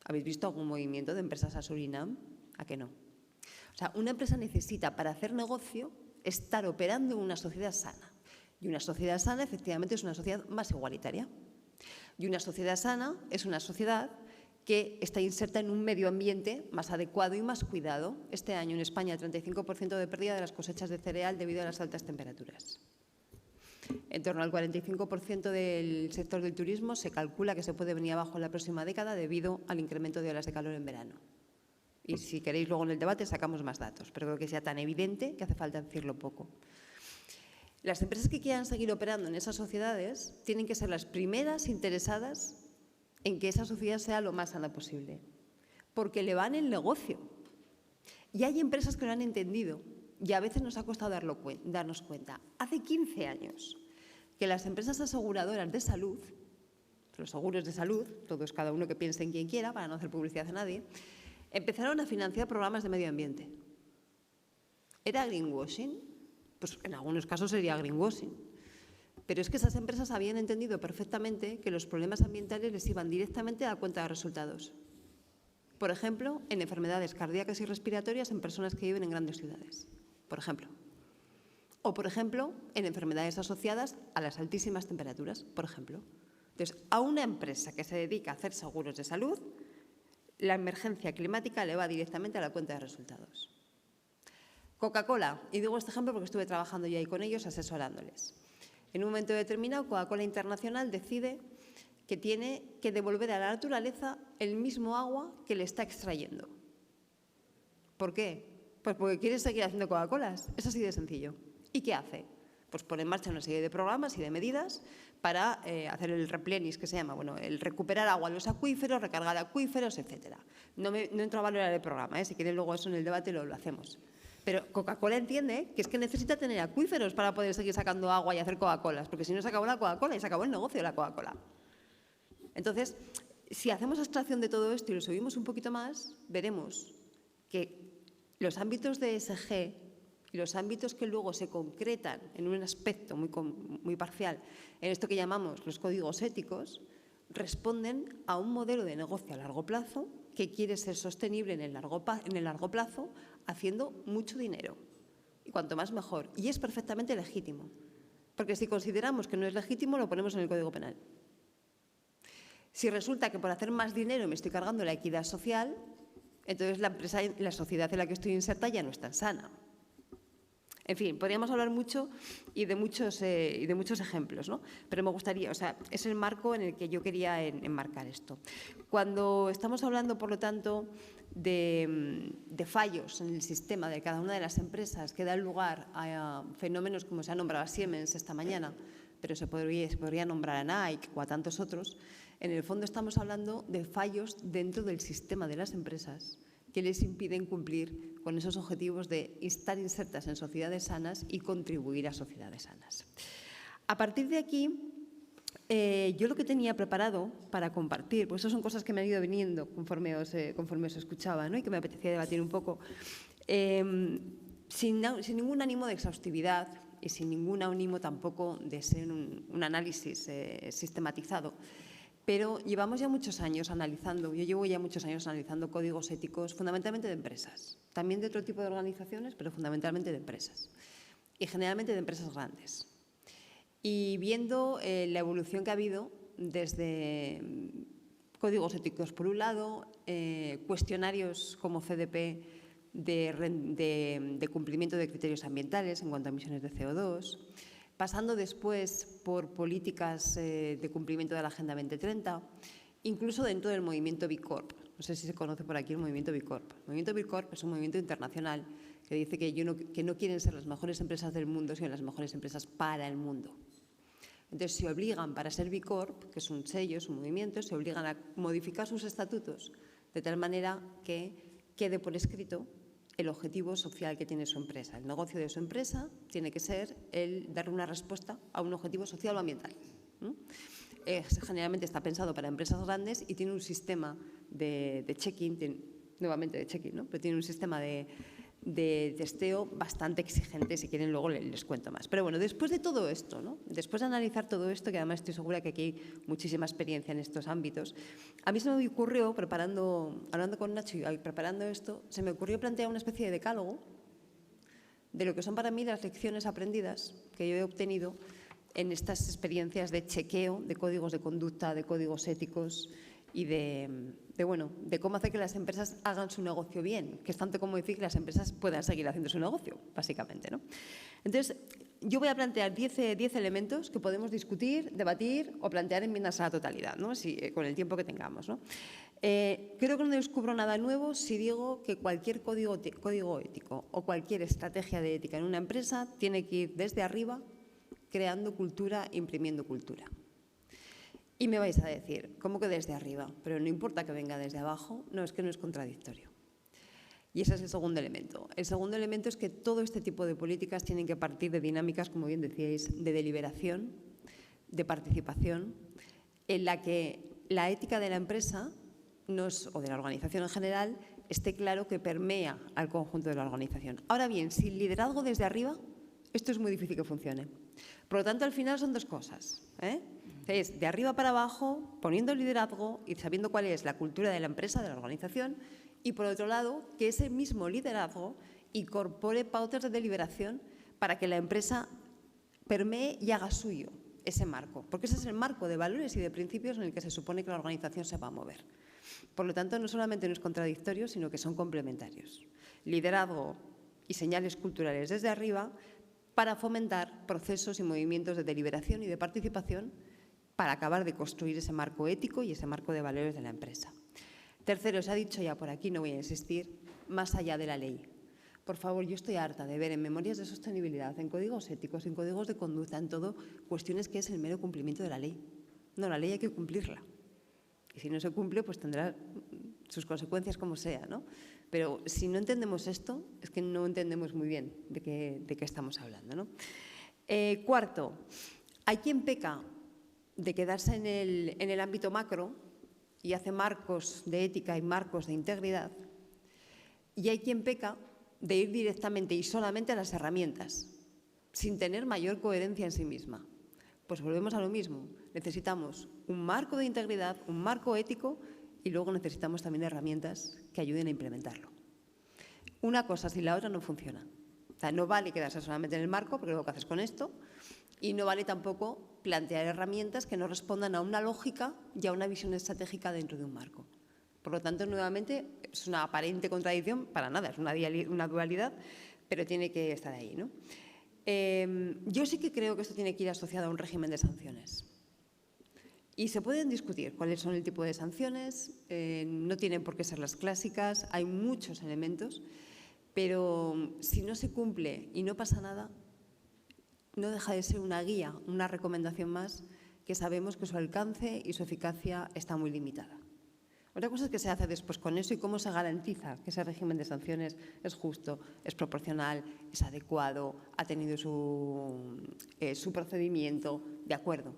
¿Habéis visto algún movimiento de empresas a Surinam? ¿A qué no? O sea, una empresa necesita, para hacer negocio, estar operando en una sociedad sana. Y una sociedad sana, efectivamente, es una sociedad más igualitaria. Y una sociedad sana es una sociedad que está inserta en un medio ambiente más adecuado y más cuidado. Este año en España, el 35% de pérdida de las cosechas de cereal debido a las altas temperaturas. En torno al 45% del sector del turismo se calcula que se puede venir abajo en la próxima década debido al incremento de olas de calor en verano. Y si queréis luego en el debate sacamos más datos, pero creo que sea tan evidente que hace falta decirlo poco. Las empresas que quieran seguir operando en esas sociedades tienen que ser las primeras interesadas en que esa sociedad sea lo más sana posible, porque le van el negocio. Y hay empresas que lo han entendido y a veces nos ha costado darnos cuenta. Hace 15 años que las empresas aseguradoras de salud, los seguros de salud, todos cada uno que piense en quien quiera, para no hacer publicidad a nadie, empezaron a financiar programas de medio ambiente. ¿Era greenwashing? Pues en algunos casos sería greenwashing. Pero es que esas empresas habían entendido perfectamente que los problemas ambientales les iban directamente a la cuenta de resultados. Por ejemplo, en enfermedades cardíacas y respiratorias en personas que viven en grandes ciudades. Por ejemplo. O, por ejemplo, en enfermedades asociadas a las altísimas temperaturas. Por ejemplo. Entonces, a una empresa que se dedica a hacer seguros de salud, la emergencia climática le va directamente a la cuenta de resultados. Coca-Cola, y digo este ejemplo porque estuve trabajando yo ahí con ellos asesorándoles. En un momento determinado, Coca-Cola Internacional decide que tiene que devolver a la naturaleza el mismo agua que le está extrayendo. ¿Por qué? Pues porque quiere seguir haciendo Coca-Colas. Es así de sencillo. ¿Y qué hace? Pues pone en marcha una serie de programas y de medidas para hacer el replenish, que se llama, bueno, el recuperar agua en los acuíferos, recargar acuíferos, etc. No entro a valorar el programa, si queréis luego eso en el debate lo hacemos. Pero Coca-Cola entiende que es que necesita tener acuíferos para poder seguir sacando agua y hacer Coca-Colas, porque si no se acabó la Coca-Cola y se acabó el negocio de la Coca-Cola. Entonces, si hacemos abstracción de todo esto y lo subimos un poquito más, veremos que los ámbitos de ESG y los ámbitos que luego se concretan en un aspecto muy parcial, en esto que llamamos los códigos éticos, responden a un modelo de negocio a largo plazo que quiere ser sostenible en el largo plazo, haciendo mucho dinero. Y cuanto más mejor. Y es perfectamente legítimo. Porque si consideramos que no es legítimo, lo ponemos en el Código Penal. Si resulta que por hacer más dinero me estoy cargando la equidad social, entonces la sociedad en la que estoy inserta ya no es tan sana. En fin, podríamos hablar mucho y de muchos ejemplos, ¿no? Pero me gustaría, es el marco en el que yo quería enmarcar esto. Cuando estamos hablando, por lo tanto, de fallos en el sistema de cada una de las empresas que dan lugar a fenómenos como se ha nombrado a Siemens esta mañana, pero se podría nombrar a Nike o a tantos otros, en el fondo estamos hablando de fallos dentro del sistema de las empresas que les impiden cumplir con esos objetivos de estar insertas en sociedades sanas y contribuir a sociedades sanas. A partir de aquí, yo lo que tenía preparado para compartir, pues eso son cosas que me han ido viniendo conforme os escuchaba, ¿no? Y que me apetecía debatir un poco, sin ningún ánimo de exhaustividad y sin ningún ánimo tampoco de ser un análisis sistematizado. Pero llevamos ya muchos años analizando, yo llevo ya muchos años analizando códigos éticos fundamentalmente de empresas, también de otro tipo de organizaciones, pero fundamentalmente de empresas, y generalmente de empresas grandes. Y viendo la evolución que ha habido desde códigos éticos por un lado, cuestionarios como CDP de cumplimiento de criterios ambientales en cuanto a emisiones de CO2, pasando después por políticas de cumplimiento de la Agenda 2030, incluso dentro del movimiento B Corp. No sé si se conoce por aquí el movimiento B Corp. El movimiento B Corp es un movimiento internacional que dice que no quieren ser las mejores empresas del mundo, sino las mejores empresas para el mundo. Entonces, se obligan para ser B Corp, que es un sello, es un movimiento, se obligan a modificar sus estatutos de tal manera que quede por escrito el objetivo social que tiene su empresa. El negocio de su empresa tiene que ser el dar una respuesta a un objetivo social o ambiental. Generalmente está pensado para empresas grandes y tiene un sistema de check-in, nuevamente de check-in, ¿no? Pero tiene un sistema de testeo bastante exigente, si quieren luego les cuento más. Pero bueno, después de todo esto, ¿no? Después de analizar todo esto, que además estoy segura que aquí hay muchísima experiencia en estos ámbitos, a mí se me ocurrió, hablando con Nacho y preparando esto, se me ocurrió plantear una especie de decálogo de lo que son para mí las lecciones aprendidas que yo he obtenido en estas experiencias de chequeo de códigos de conducta, de códigos éticos y de cómo hacer que las empresas hagan su negocio bien, que es tanto como decir que las empresas puedan seguir haciendo su negocio, básicamente, ¿no? Entonces, yo voy a plantear 10 elementos que podemos discutir, debatir o plantear enmiendas a la totalidad, ¿no? Con el tiempo que tengamos, ¿no? Creo que no descubro nada nuevo si digo que cualquier código ético o cualquier estrategia de ética en una empresa tiene que ir desde arriba, creando cultura, imprimiendo cultura. Y me vais a decir, ¿cómo que desde arriba? Pero no importa que venga desde abajo, no, es que no es contradictorio. Y ese es el segundo elemento. El segundo elemento es que todo este tipo de políticas tienen que partir de dinámicas, como bien decíais, de deliberación, de participación, en la que la ética de la empresa o de la organización en general esté claro que permea al conjunto de la organización. Ahora bien, sin liderazgo desde arriba, esto es muy difícil que funcione. Por lo tanto, al final son dos cosas, Es de arriba para abajo, poniendo liderazgo y sabiendo cuál es la cultura de la empresa, de la organización, y por otro lado, que ese mismo liderazgo incorpore pautas de deliberación para que la empresa permee y haga suyo ese marco, porque ese es el marco de valores y de principios en el que se supone que la organización se va a mover. Por lo tanto, no solamente no es contradictorio, sino que son complementarios. Liderazgo y señales culturales desde arriba para fomentar procesos y movimientos de deliberación y de participación para acabar de construir ese marco ético y ese marco de valores de la empresa. Tercero, se ha dicho ya por aquí, no voy a insistir, más allá de la ley. Por favor, yo estoy harta de ver en memorias de sostenibilidad, en códigos éticos, en códigos de conducta, en todo, cuestiones que es el mero cumplimiento de la ley. No, la ley hay que cumplirla. Y si no se cumple, pues tendrá sus consecuencias como sea, ¿no? Pero si no entendemos esto, es que no entendemos muy bien de qué estamos hablando, ¿no? Cuarto, hay quien peca de quedarse en el ámbito macro y hace marcos de ética y marcos de integridad, y hay quien peca de ir directamente y solamente a las herramientas, sin tener mayor coherencia en sí misma. Pues volvemos a lo mismo, necesitamos un marco de integridad, un marco ético, y luego necesitamos también herramientas que ayuden a implementarlo. Una cosa sin la otra no funciona. O sea, no vale quedarse solamente en el marco, porque luego ¿qué haces con esto? Y no vale tampoco plantear herramientas que no respondan a una lógica y a una visión estratégica dentro de un marco. Por lo tanto, nuevamente, es una aparente contradicción, para nada, es una dualidad, pero tiene que estar ahí, ¿no? Yo sí que creo que esto tiene que ir asociado a un régimen de sanciones. Y se pueden discutir cuáles son el tipo de sanciones, no tienen por qué ser las clásicas, hay muchos elementos, pero si no se cumple y no pasa nada, no deja de ser una guía, una recomendación más, que sabemos que su alcance y su eficacia está muy limitada. Otra cosa es que se hace después con eso y cómo se garantiza que ese régimen de sanciones es justo, es proporcional, es adecuado, ha tenido su procedimiento, de acuerdo.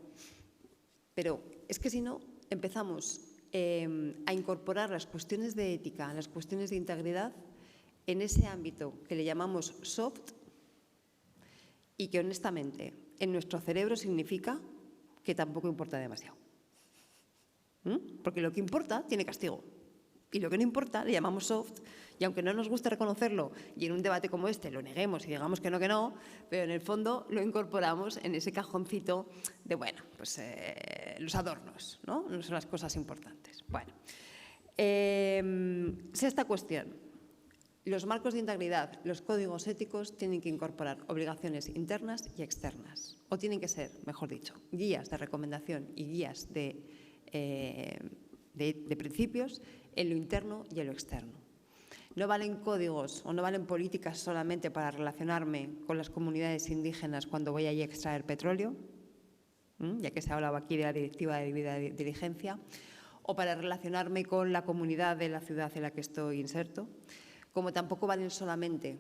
Pero es que si no, empezamos a incorporar las cuestiones de ética, las cuestiones de integridad en ese ámbito que le llamamos soft y que honestamente en nuestro cerebro significa que tampoco importa demasiado. Porque lo que importa tiene castigo. Y lo que no importa, le llamamos soft, y aunque no nos guste reconocerlo, y en un debate como este lo neguemos y digamos que no, pero en el fondo lo incorporamos en ese cajoncito de, bueno, pues los adornos, ¿no? No son las cosas importantes. Bueno, sexta cuestión. Los marcos de integridad, los códigos éticos tienen que incorporar obligaciones internas y externas, o tienen que ser, mejor dicho, guías de recomendación y guías de principios en lo interno y en lo externo. No valen códigos o no valen políticas solamente para relacionarme con las comunidades indígenas cuando voy allí a extraer petróleo, ya que se ha hablado aquí de la directiva de debida diligencia, o para relacionarme con la comunidad de la ciudad en la que estoy inserto, como tampoco valen solamente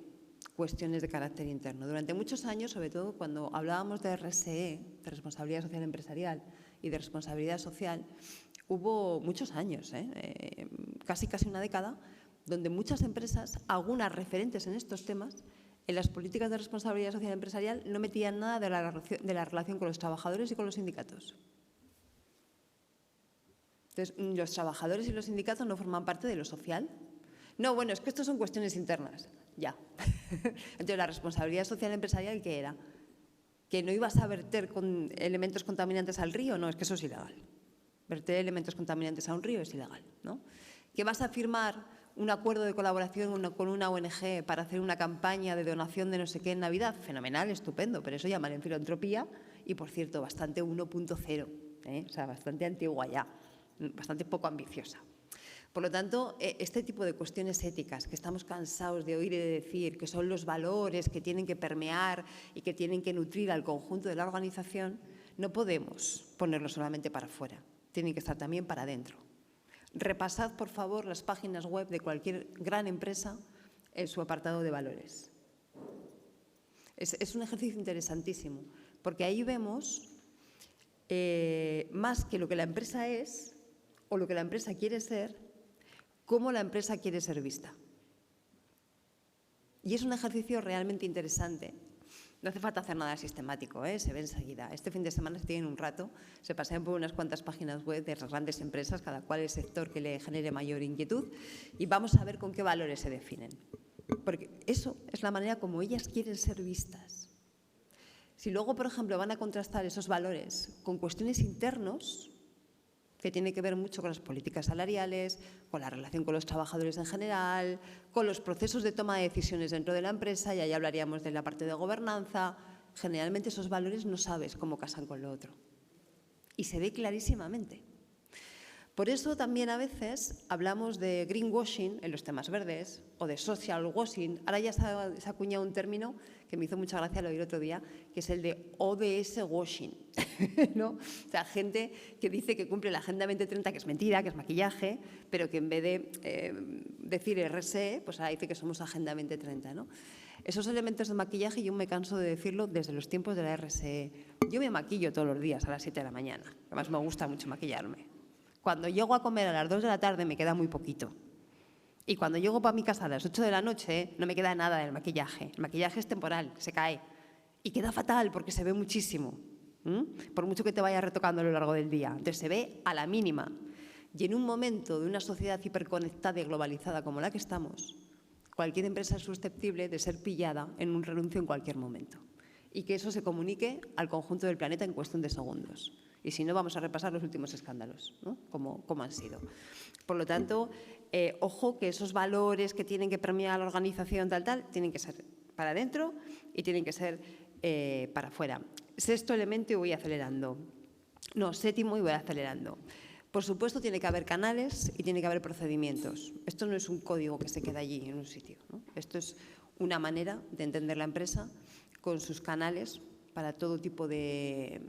cuestiones de carácter interno. Durante muchos años, sobre todo cuando hablábamos de RSE, de responsabilidad social empresarial y de responsabilidad social, hubo muchos años, casi una década, donde muchas empresas, algunas referentes en estos temas, en las políticas de responsabilidad social empresarial no metían nada de la relación con los trabajadores y con los sindicatos. Entonces, los trabajadores y los sindicatos no forman parte de lo social. No, bueno, es que esto son cuestiones internas. Ya. Entonces, la responsabilidad social empresarial, ¿qué era? ¿Que no ibas a verter con elementos contaminantes al río? No, es que eso es ilegal. Verter elementos contaminantes a un río es ilegal, ¿no? ¿Que vas a firmar un acuerdo de colaboración con una ONG para hacer una campaña de donación de no sé qué en Navidad? Fenomenal, estupendo, pero eso llaman en filantropía y, por cierto, bastante 1.0, o sea, bastante antigua ya, bastante poco ambiciosa. Por lo tanto, este tipo de cuestiones éticas que estamos cansados de oír y de decir, que son los valores que tienen que permear y que tienen que nutrir al conjunto de la organización, no podemos ponerlos solamente para afuera, tienen que estar también para adentro. Repasad, por favor, las páginas web de cualquier gran empresa en su apartado de valores. Es un ejercicio interesantísimo, porque ahí vemos más que lo que la empresa es o lo que la empresa quiere ser, cómo la empresa quiere ser vista. Y es un ejercicio realmente interesante. No hace falta hacer nada sistemático, se ve enseguida. Este fin de semana, si tienen un rato, se pasean por unas cuantas páginas web de las grandes empresas, cada cual el sector que le genere mayor inquietud, y vamos a ver con qué valores se definen. Porque eso es la manera como ellas quieren ser vistas. Si luego, por ejemplo, van a contrastar esos valores con cuestiones internos, que tiene que ver mucho con las políticas salariales, con la relación con los trabajadores en general, con los procesos de toma de decisiones dentro de la empresa, y ahí hablaríamos de la parte de gobernanza. Generalmente esos valores no sabes cómo casan con lo otro. Y se ve clarísimamente. Por eso también a veces hablamos de greenwashing en los temas verdes o de social washing. Ahora ya se ha acuñado un término que me hizo mucha gracia al oír otro día, que es el de ODS washing, ¿no? O sea, gente que dice que cumple la Agenda 2030, que es mentira, que es maquillaje, pero que en vez de decir RSE, pues ahora dice que somos Agenda 2030, ¿no? Esos elementos de maquillaje yo me canso de decirlo desde los tiempos de la RSE. Yo me maquillo todos los días a las 7 de la mañana. Además me gusta mucho maquillarme. Cuando llego a comer a las 2 de la tarde me queda muy poquito. Y cuando llego para mi casa a las 8 de la noche no me queda nada del maquillaje. El maquillaje es temporal, se cae. Y queda fatal porque se ve muchísimo. Por mucho que te vayas retocando a lo largo del día. Entonces se ve a la mínima. Y en un momento de una sociedad hiperconectada y globalizada como la que estamos, cualquier empresa es susceptible de ser pillada en un renuncio en cualquier momento. Y que eso se comunique al conjunto del planeta en cuestión de segundos. Y si no, vamos a repasar los últimos escándalos, ¿no? Como han sido. Por lo tanto, ojo que esos valores que tienen que permear la organización tienen que ser para adentro y tienen que ser para afuera. Sexto elemento y voy acelerando. No, séptimo y voy acelerando. Por supuesto, tiene que haber canales y tiene que haber procedimientos. Esto no es un código que se queda allí en un sitio, ¿no? Esto es una manera de entender la empresa con sus canales para todo tipo de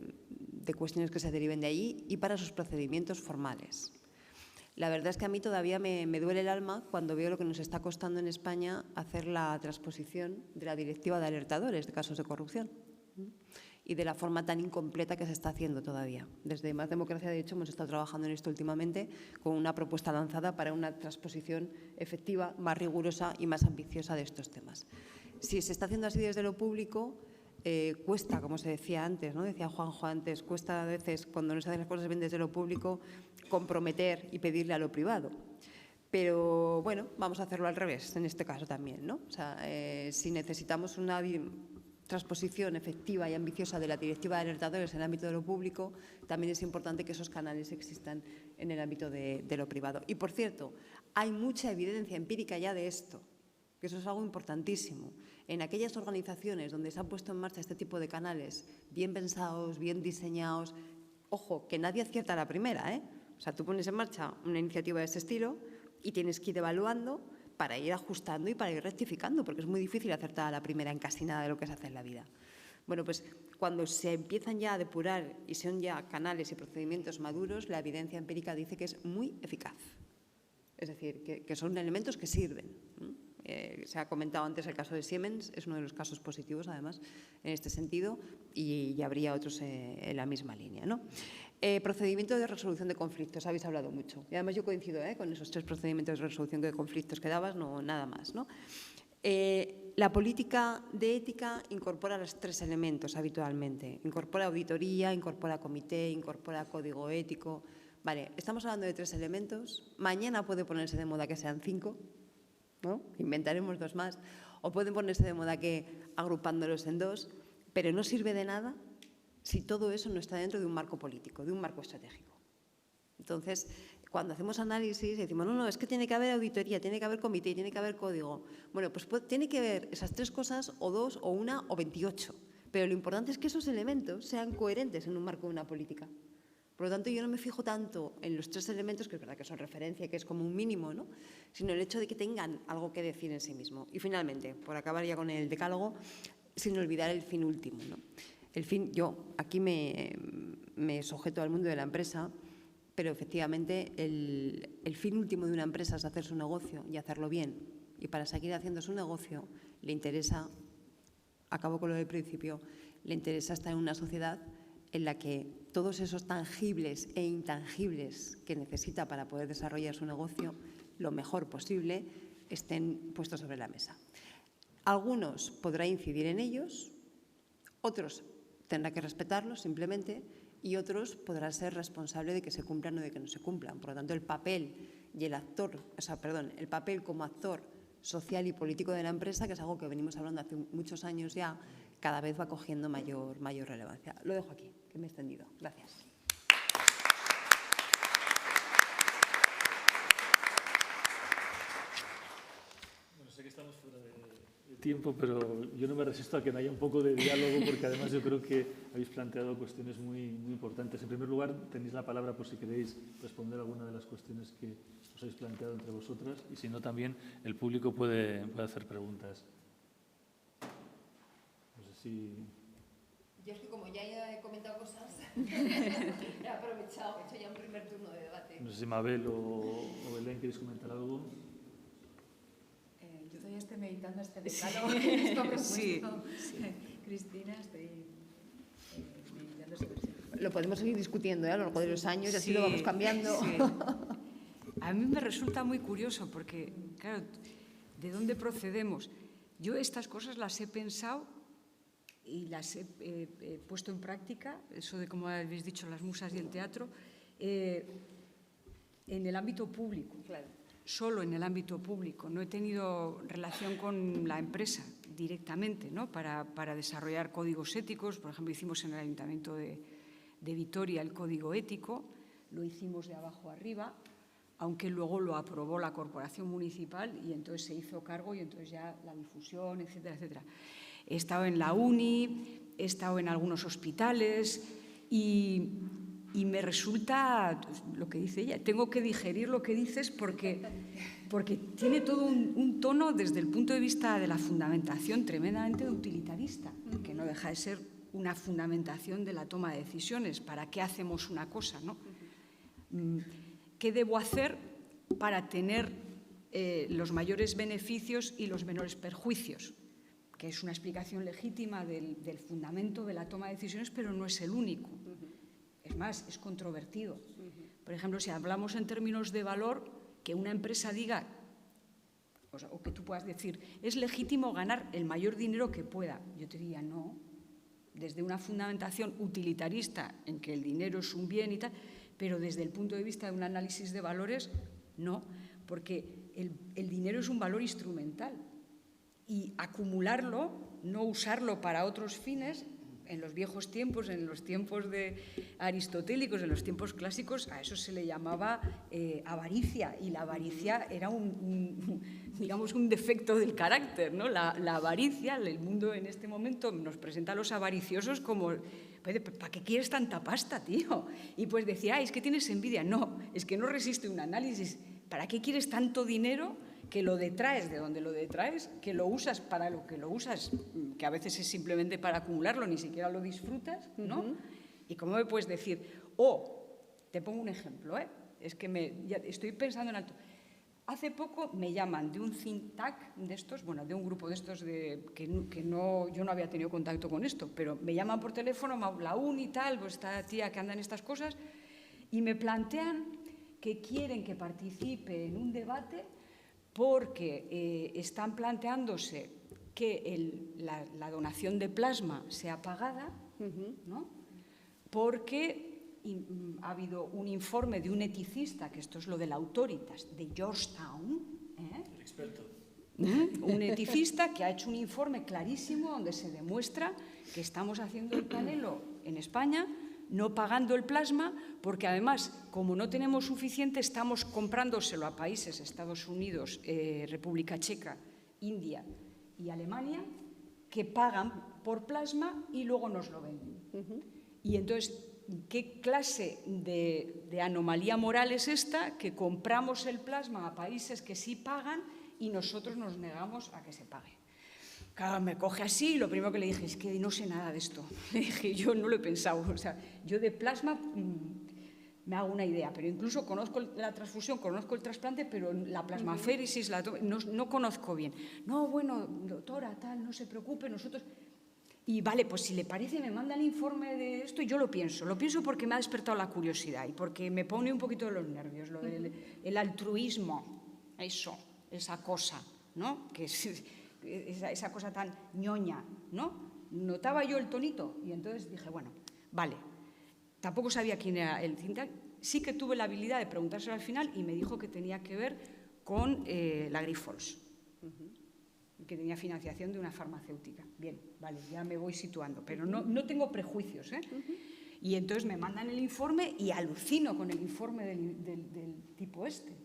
cuestiones que se deriven de allí y para sus procedimientos formales. La verdad es que a mí todavía me duele el alma cuando veo lo que nos está costando en España hacer la transposición de la Directiva de Alertadores de casos de corrupción y de la forma tan incompleta que se está haciendo todavía. Desde Más Democracia, de hecho, hemos estado trabajando en esto últimamente con una propuesta lanzada para una transposición efectiva, más rigurosa y más ambiciosa de estos temas. Si se está haciendo así desde lo público, cuesta, como se decía antes, ¿no? Decía Juanjo antes, cuesta a veces, cuando no se hacen las cosas bien desde lo público, comprometer y pedirle a lo privado. Pero bueno, vamos a hacerlo al revés en este caso también, ¿no? O sea, si necesitamos una transposición efectiva y ambiciosa de la Directiva de Alertadores en el ámbito de lo público, también es importante que esos canales existan en el ámbito de lo privado. Y, por cierto, hay mucha evidencia empírica ya de esto, que eso es algo importantísimo. En aquellas organizaciones donde se han puesto en marcha este tipo de canales, bien pensados, bien diseñados, ojo, que nadie acierta a la primera, ¿eh? O sea, tú pones en marcha una iniciativa de ese estilo y tienes que ir evaluando para ir ajustando y para ir rectificando, porque es muy difícil acertar a la primera en casi nada de lo que se hace en la vida. Bueno, pues cuando se empiezan ya a depurar y son ya canales y procedimientos maduros, la evidencia empírica dice que es muy eficaz. Es decir, que son elementos que sirven. Se ha comentado antes el caso de Siemens, es uno de los casos positivos, además, en este sentido, y habría otros en la misma línea, ¿no? Procedimiento de resolución de conflictos, habéis hablado mucho. Y además yo coincido con esos 3 procedimientos de resolución de conflictos que dabas, no nada más, ¿no? La política de ética incorpora los 3 elementos habitualmente. Incorpora auditoría, incorpora comité, incorpora código ético. Vale, estamos hablando de 3 elementos. Mañana puede ponerse de moda que sean 5, ¿no? Inventaremos 2 más. O pueden ponerse de moda que agrupándolos en 2, pero no sirve de nada si todo eso no está dentro de un marco político, de un marco estratégico. Entonces, cuando hacemos análisis decimos, no, es que tiene que haber auditoría, tiene que haber comité, tiene que haber código. Bueno, pues tiene que haber esas 3 cosas, o 2, o 1, o 28. Pero lo importante es que esos elementos sean coherentes en un marco de una política. Por lo tanto, yo no me fijo tanto en los 3 elementos, que es verdad que son referencia, que es como un mínimo, ¿no? Sino el hecho de que tengan algo que decir en sí mismo. Y finalmente, por acabar ya con el decálogo, sin olvidar el fin último, ¿no? El fin, yo aquí me sujeto al mundo de la empresa, pero efectivamente el fin último de una empresa es hacer su negocio y hacerlo bien. Y para seguir haciendo su negocio le interesa, acabo con lo del principio, le interesa estar en una sociedad en la que todos esos tangibles e intangibles que necesita para poder desarrollar su negocio lo mejor posible estén puestos sobre la mesa. Algunos podrá incidir en ellos, otros tendrá que respetarlos simplemente y otros podrá ser responsable de que se cumplan o de que no se cumplan. Por lo tanto, el papel y el papel como actor social y político de la empresa, que es algo que venimos hablando hace muchos años ya, cada vez va cogiendo mayor relevancia. Lo dejo aquí, que me he extendido. Gracias. Bueno, sé que estamos fuera de tiempo, pero yo no me resisto a que no haya un poco de diálogo, porque además yo creo que habéis planteado cuestiones muy importantes. En primer lugar, tenéis la palabra por si queréis responder alguna de las cuestiones que os habéis planteado entre vosotras, y si no, también el público puede hacer preguntas. No sé si... Yo es que como ya he comentado cosas, he aprovechado, he hecho ya un primer turno de debate. No sé si Mabel o Belén queréis comentar algo. Yo todavía estoy meditando este decálogo. Sí. Cristina, estoy meditando sobre Lo podemos seguir discutiendo a lo largo de los años y así lo vamos cambiando. Sí. A mí me resulta muy curioso porque, claro, ¿de dónde procedemos? Yo estas cosas las he pensado y las he puesto en práctica, eso de, como habéis dicho, las musas y el teatro, en el ámbito público. Claro. Solo en el ámbito público. No he tenido relación con la empresa directamente, ¿no? para desarrollar códigos éticos. Por ejemplo, hicimos en el Ayuntamiento de Vitoria el código ético, lo hicimos de abajo arriba, aunque luego lo aprobó la corporación municipal y entonces se hizo cargo y entonces ya la difusión, etcétera, etcétera. He estado en la uni, he estado en algunos hospitales y me resulta, lo que dice ella, tengo que digerir lo que dices porque tiene todo un tono desde el punto de vista de la fundamentación tremendamente utilitarista, que no deja de ser una fundamentación de la toma de decisiones. ¿Para qué hacemos una cosa, no? ¿Qué debo hacer para tener los mayores beneficios y los menores perjuicios? Que es una explicación legítima del fundamento de la toma de decisiones, pero no es el único. Es más, es controvertido. Por ejemplo, si hablamos en términos de valor, que una empresa diga, o que tú puedas decir, es legítimo ganar el mayor dinero que pueda. Yo te diría, no. Desde una fundamentación utilitarista en que el dinero es un bien y tal, pero desde el punto de vista de un análisis de valores, no. porque el dinero es un valor instrumental y acumularlo, no usarlo para otros fines, en los viejos tiempos, en los tiempos aristotélicos, en los tiempos clásicos, a eso se le llamaba avaricia, y la avaricia era digamos, un defecto del carácter, ¿no? La avaricia, el mundo en este momento nos presenta a los avariciosos como, ¿para qué quieres tanta pasta, tío? Y pues decía, es que tienes envidia. No, es que no resiste un análisis. ¿Para qué quieres tanto dinero? Que lo detraes de donde lo detraes, que lo usas para lo que lo usas, que a veces es simplemente para acumularlo, ni siquiera lo disfrutas, ¿no? ¿Y cómo me puedes decir? Te pongo un ejemplo, es que ya estoy pensando en alto. Hace poco me llaman de un think tank de estos, bueno, de un grupo de estos yo no había tenido contacto con esto, pero me llaman por teléfono, la UNI y tal, pues esta tía que anda en estas cosas, y me plantean que quieren que participe en un debate porque están planteándose que la donación de plasma sea pagada, ¿no? Porque ha habido un informe de un eticista, que esto es lo del Autoritas, de Georgetown, Experto. un eticista que ha hecho un informe clarísimo donde se demuestra que estamos haciendo el canelo en España, no pagando el plasma, porque además, como no tenemos suficiente, estamos comprándoselo a países, Estados Unidos, República Checa, India y Alemania, que pagan por plasma y luego nos lo venden. Y entonces, ¿qué clase de anomalía moral es esta? Que compramos el plasma a países que sí pagan y nosotros nos negamos a que se pague. Claro, me coge así y lo primero que le dije es que no sé nada de esto. Le dije, yo no lo he pensado. O sea, yo de plasma me hago una idea, pero incluso conozco la transfusión, conozco el trasplante, pero la plasmaféresis no conozco bien. No, bueno, doctora, tal, no se preocupe, nosotros... Y vale, pues si le parece me manda el informe de esto y yo lo pienso porque me ha despertado la curiosidad y porque me pone un poquito de los nervios, lo del el altruismo, eso, esa cosa, ¿no? Que es esa cosa tan ñoña, ¿no? Notaba yo el tonito y entonces dije, bueno, vale, tampoco sabía quién era el think tank, sí que tuve la habilidad de preguntárselo al final y me dijo que tenía que ver con la Grifols, que tenía financiación de una farmacéutica. Bien, vale, ya me voy situando, pero no tengo prejuicios, ¿eh? Y entonces me mandan el informe y alucino con el informe del tipo este.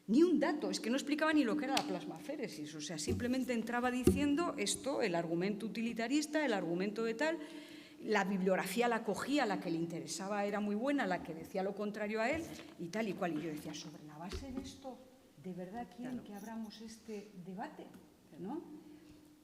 Ni un dato, es que no explicaba ni lo que era la plasmaféresis, o sea, simplemente entraba diciendo esto, el argumento utilitarista, el argumento de tal, la bibliografía la cogía, la que le interesaba era muy buena, la que decía lo contrario a él y tal y cual. Y yo decía, sobre la base de esto, ¿de verdad quieren que abramos este debate? ¿No?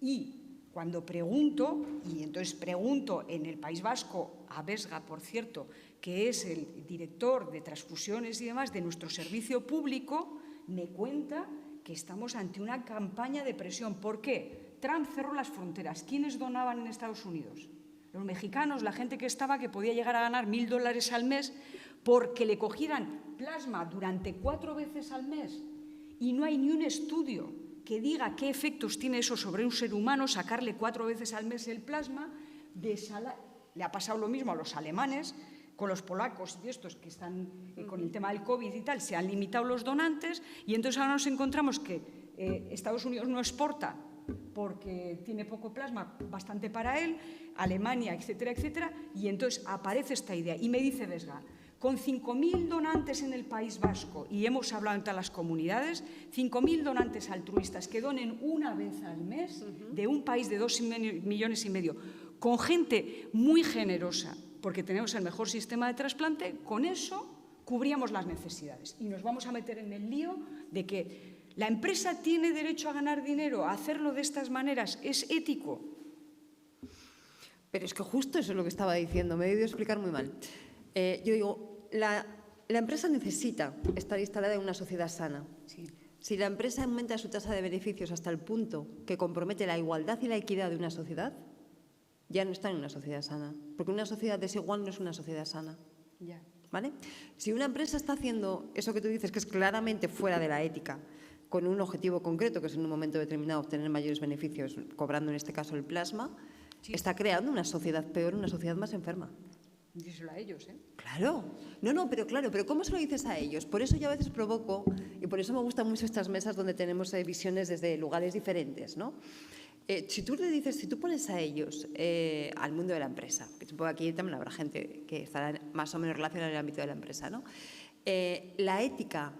Y cuando pregunto, y entonces pregunto en el País Vasco a Vesga, por cierto, que es el director de transfusiones y demás de nuestro servicio público, me cuenta que estamos ante una campaña de presión. ¿Por qué? Trump cerró las fronteras. ¿Quiénes donaban en Estados Unidos? Los mexicanos, la gente que estaba, que podía llegar a ganar $1.000 al mes porque le cogieran plasma durante 4 veces al mes y no hay ni un estudio que diga qué efectos tiene eso sobre un ser humano, sacarle 4 veces al mes el plasma. Le ha pasado lo mismo a los alemanes, con los polacos y estos que están con el tema del COVID y tal, se han limitado los donantes y entonces ahora nos encontramos que Estados Unidos no exporta porque tiene poco plasma, bastante para él, Alemania, etcétera, etcétera, y entonces aparece esta idea. Y me dice Vesga, con 5.000 donantes en el País Vasco, y hemos hablado en todas las comunidades, 5.000 donantes altruistas que donen una vez al mes de un país de 2,5 millones, con gente muy generosa, porque tenemos el mejor sistema de trasplante, con eso cubríamos las necesidades. Y nos vamos a meter en el lío de que la empresa tiene derecho a ganar dinero, a hacerlo de estas maneras, ¿es ético? Pero es que justo eso es lo que estaba diciendo, me he debido explicar muy mal. Yo digo, la empresa necesita estar instalada en una sociedad sana. Sí. Si la empresa aumenta su tasa de beneficios hasta el punto que compromete la igualdad y la equidad de una sociedad, ya no está en una sociedad sana. Porque una sociedad desigual no es una sociedad sana. Ya. ¿Vale? Si una empresa está haciendo eso que tú dices, que es claramente fuera de la ética, con un objetivo concreto, que es en un momento determinado obtener mayores beneficios, cobrando en este caso el plasma, está creando una sociedad peor, una sociedad más enferma. Díselo a ellos, ¿eh? Claro, no, pero claro, pero ¿cómo se lo dices a ellos? Por eso yo a veces provoco, y por eso me gustan mucho estas mesas donde tenemos visiones desde lugares diferentes, ¿no? Si tú le dices, si tú pones a ellos, al mundo de la empresa, que supongo que aquí también habrá gente que estará más o menos relacionada en el ámbito de la empresa, ¿no? La ética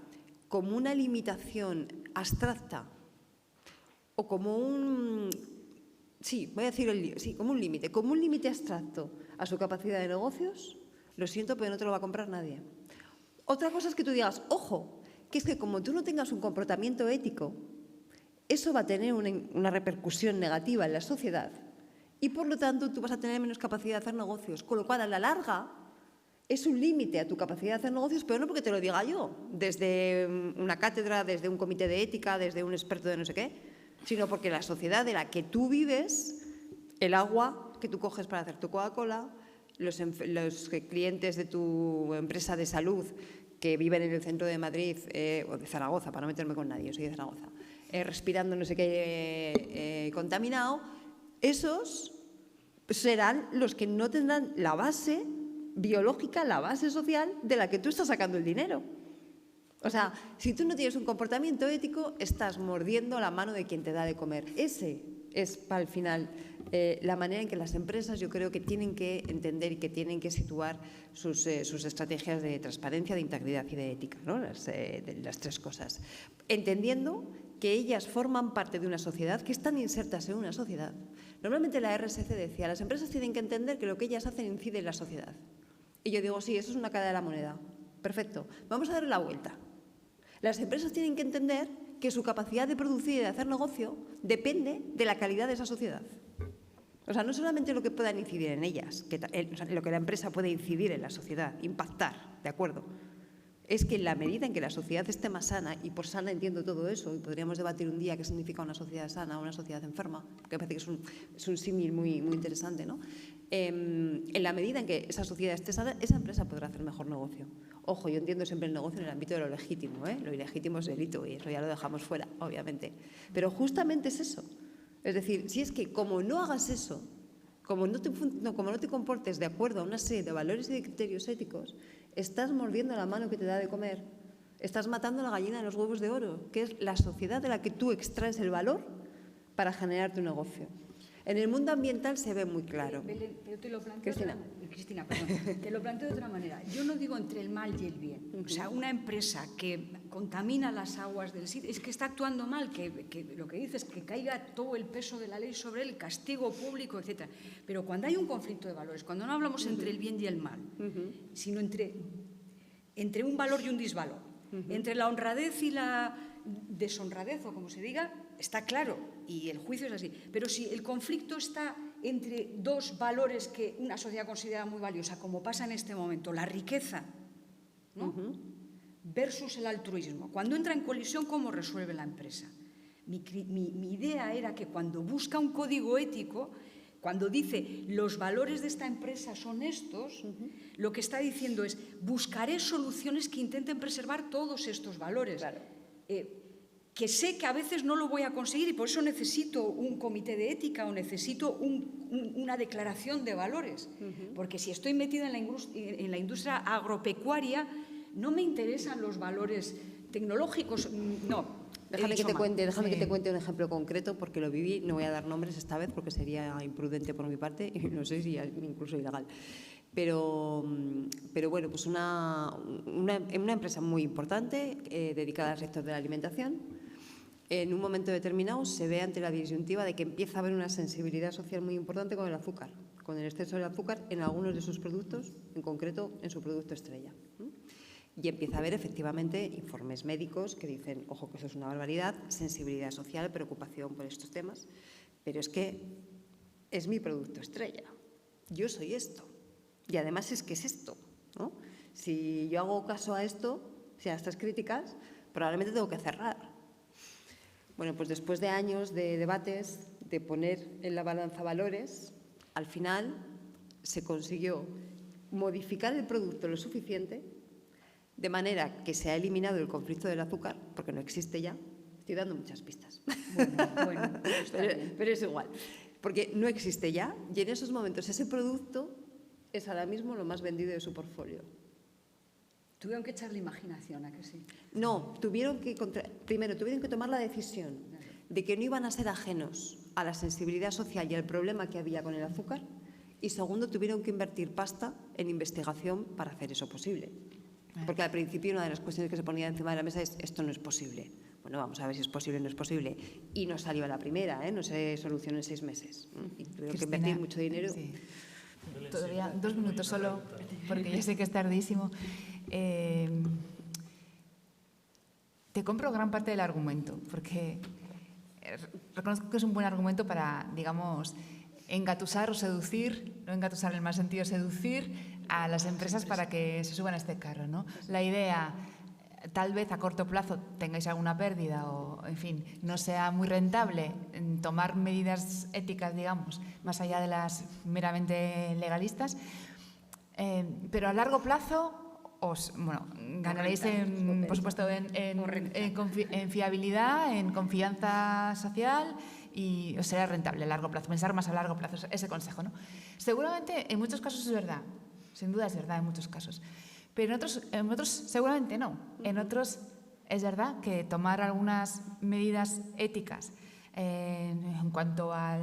como una limitación abstracta o como un, sí, voy a decir como un límite abstracto a su capacidad de negocios, lo siento, pero no te lo va a comprar nadie. Otra cosa es que tú digas, ojo, que es que como tú no tengas un comportamiento ético, eso va a tener una repercusión negativa en la sociedad y, por lo tanto, tú vas a tener menos capacidad de hacer negocios, con lo cual, a la larga, es un límite a tu capacidad de hacer negocios, pero no porque te lo diga yo, desde una cátedra, desde un comité de ética, desde un experto de no sé qué, sino porque la sociedad de la que tú vives, el agua que tú coges para hacer tu Coca-Cola, los clientes de tu empresa de salud que viven en el centro de Madrid o de Zaragoza, para no meterme con nadie, yo soy de Zaragoza, respirando no sé qué contaminado, esos serán los que no tendrán la base biológica, la base social de la que tú estás sacando el dinero. O sea, si tú no tienes un comportamiento ético, estás mordiendo la mano de quien te da de comer. Ese es, para el final, la manera en que las empresas, yo creo que tienen que entender y que tienen que situar sus estrategias de transparencia, de integridad y de ética, ¿no? Las tres cosas. Entendiendo que ellas forman parte de una sociedad, que están insertas en una sociedad. Normalmente la RSC decía, las empresas tienen que entender que lo que ellas hacen incide en la sociedad. Y yo digo, sí, eso es una cara de la moneda. Perfecto. Vamos a darle la vuelta. Las empresas tienen que entender que su capacidad de producir y de hacer negocio depende de la calidad de esa sociedad. O sea, no solamente lo que puedan incidir en ellas, lo que la empresa puede incidir en la sociedad, impactar, ¿de acuerdo? Es que en la medida en que la sociedad esté más sana, y por sana entiendo todo eso, y podríamos debatir un día qué significa una sociedad sana o una sociedad enferma, que me parece que es un símil muy interesante, ¿no? En la medida en que esa sociedad esté sana, esa empresa podrá hacer mejor negocio. Ojo, yo entiendo siempre el negocio en el ámbito de lo legítimo, ¿eh? Lo ilegítimo es delito y eso ya lo dejamos fuera, obviamente. Pero justamente es eso. Es decir, si es que como no hagas eso, como no te comportes de acuerdo a una serie de valores y de criterios éticos, estás mordiendo la mano que te da de comer, estás matando la gallina de los huevos de oro, que es la sociedad de la que tú extraes el valor para generar tu negocio. En el mundo ambiental se ve muy claro. Belén, pero te lo planteo Cristina, perdón, te lo planteo de otra manera. Yo no digo entre el mal y el bien. O sea, una empresa que contamina las aguas del sitio, es que está actuando mal, que lo que dices, que caiga todo el peso de la ley sobre el castigo público, etc. Pero cuando hay un conflicto de valores, cuando no hablamos entre el bien y el mal, sino entre un valor y un disvalor, entre la honradez y la deshonradez, o como se diga, está claro, y el juicio es así. Pero si el conflicto está entre dos valores que una sociedad considera muy valiosa, como pasa en este momento, la riqueza, ¿no? Versus el altruismo. Cuando entra en colisión, ¿cómo resuelve la empresa? Mi idea era que cuando busca un código ético, cuando dice los valores de esta empresa son estos, lo que está diciendo es buscaré soluciones que intenten preservar todos estos valores. Claro. Que sé que a veces no lo voy a conseguir y por eso necesito un comité de ética o necesito una declaración de valores. Porque si estoy metida en la industria agropecuaria, no me interesan los valores tecnológicos, no. Déjame que te cuente un ejemplo concreto porque lo viví, no voy a dar nombres esta vez porque sería imprudente por mi parte y no sé si incluso ilegal. Pero bueno, pues una empresa muy importante dedicada al sector de la alimentación, en un momento determinado se ve ante la disyuntiva de que empieza a haber una sensibilidad social muy importante con el azúcar, con el exceso del azúcar en algunos de sus productos, en concreto en su producto estrella. Y empieza a haber efectivamente informes médicos que dicen, ojo, que eso es una barbaridad, sensibilidad social, preocupación por estos temas, pero es que es mi producto estrella, yo soy esto. Y además es que es esto, ¿no? Si yo hago caso a esto, a estas críticas, probablemente tengo que cerrar. Bueno, pues después de años de debates, de poner en la balanza valores, al final se consiguió modificar el producto lo suficiente, de manera que se ha eliminado el conflicto del azúcar, porque no existe ya. Estoy dando muchas pistas. Bueno, pero es igual, porque no existe ya y en esos momentos ese producto es ahora mismo lo más vendido de su portfolio. Tuvieron que echarle imaginación, ¿a que sí? No, primero tuvieron que tomar la decisión de que no iban a ser ajenos a la sensibilidad social y al problema que había con el azúcar, y segundo, tuvieron que invertir pasta en investigación para hacer eso posible. Porque al principio una de las cuestiones que se ponía encima de la mesa es: esto no es posible. Bueno, vamos a ver si es posible o no es posible. Y no salió a la primera, no se solucionó en 6 meses. Y tuvieron que invertir mucho dinero. Sí. Todavía 2 minutos solo, porque ya sé que es tardísimo. Te compro gran parte del argumento, porque reconozco que es un buen argumento para, digamos, engatusar o seducir, no engatusar en el mal sentido, seducir a las empresas para que se suban a este carro, ¿no? La idea, tal vez a corto plazo tengáis alguna pérdida o, en fin, no sea muy rentable en tomar medidas éticas, digamos, más allá de las meramente legalistas, pero a largo plazo ganaréis, por supuesto, en fiabilidad, en confianza social, y os será rentable a largo plazo, pensar más a largo plazo, ese consejo, ¿no? Seguramente en muchos casos es verdad, sin duda es verdad en muchos casos, pero en otros seguramente no. En otros es verdad que tomar algunas medidas éticas en cuanto a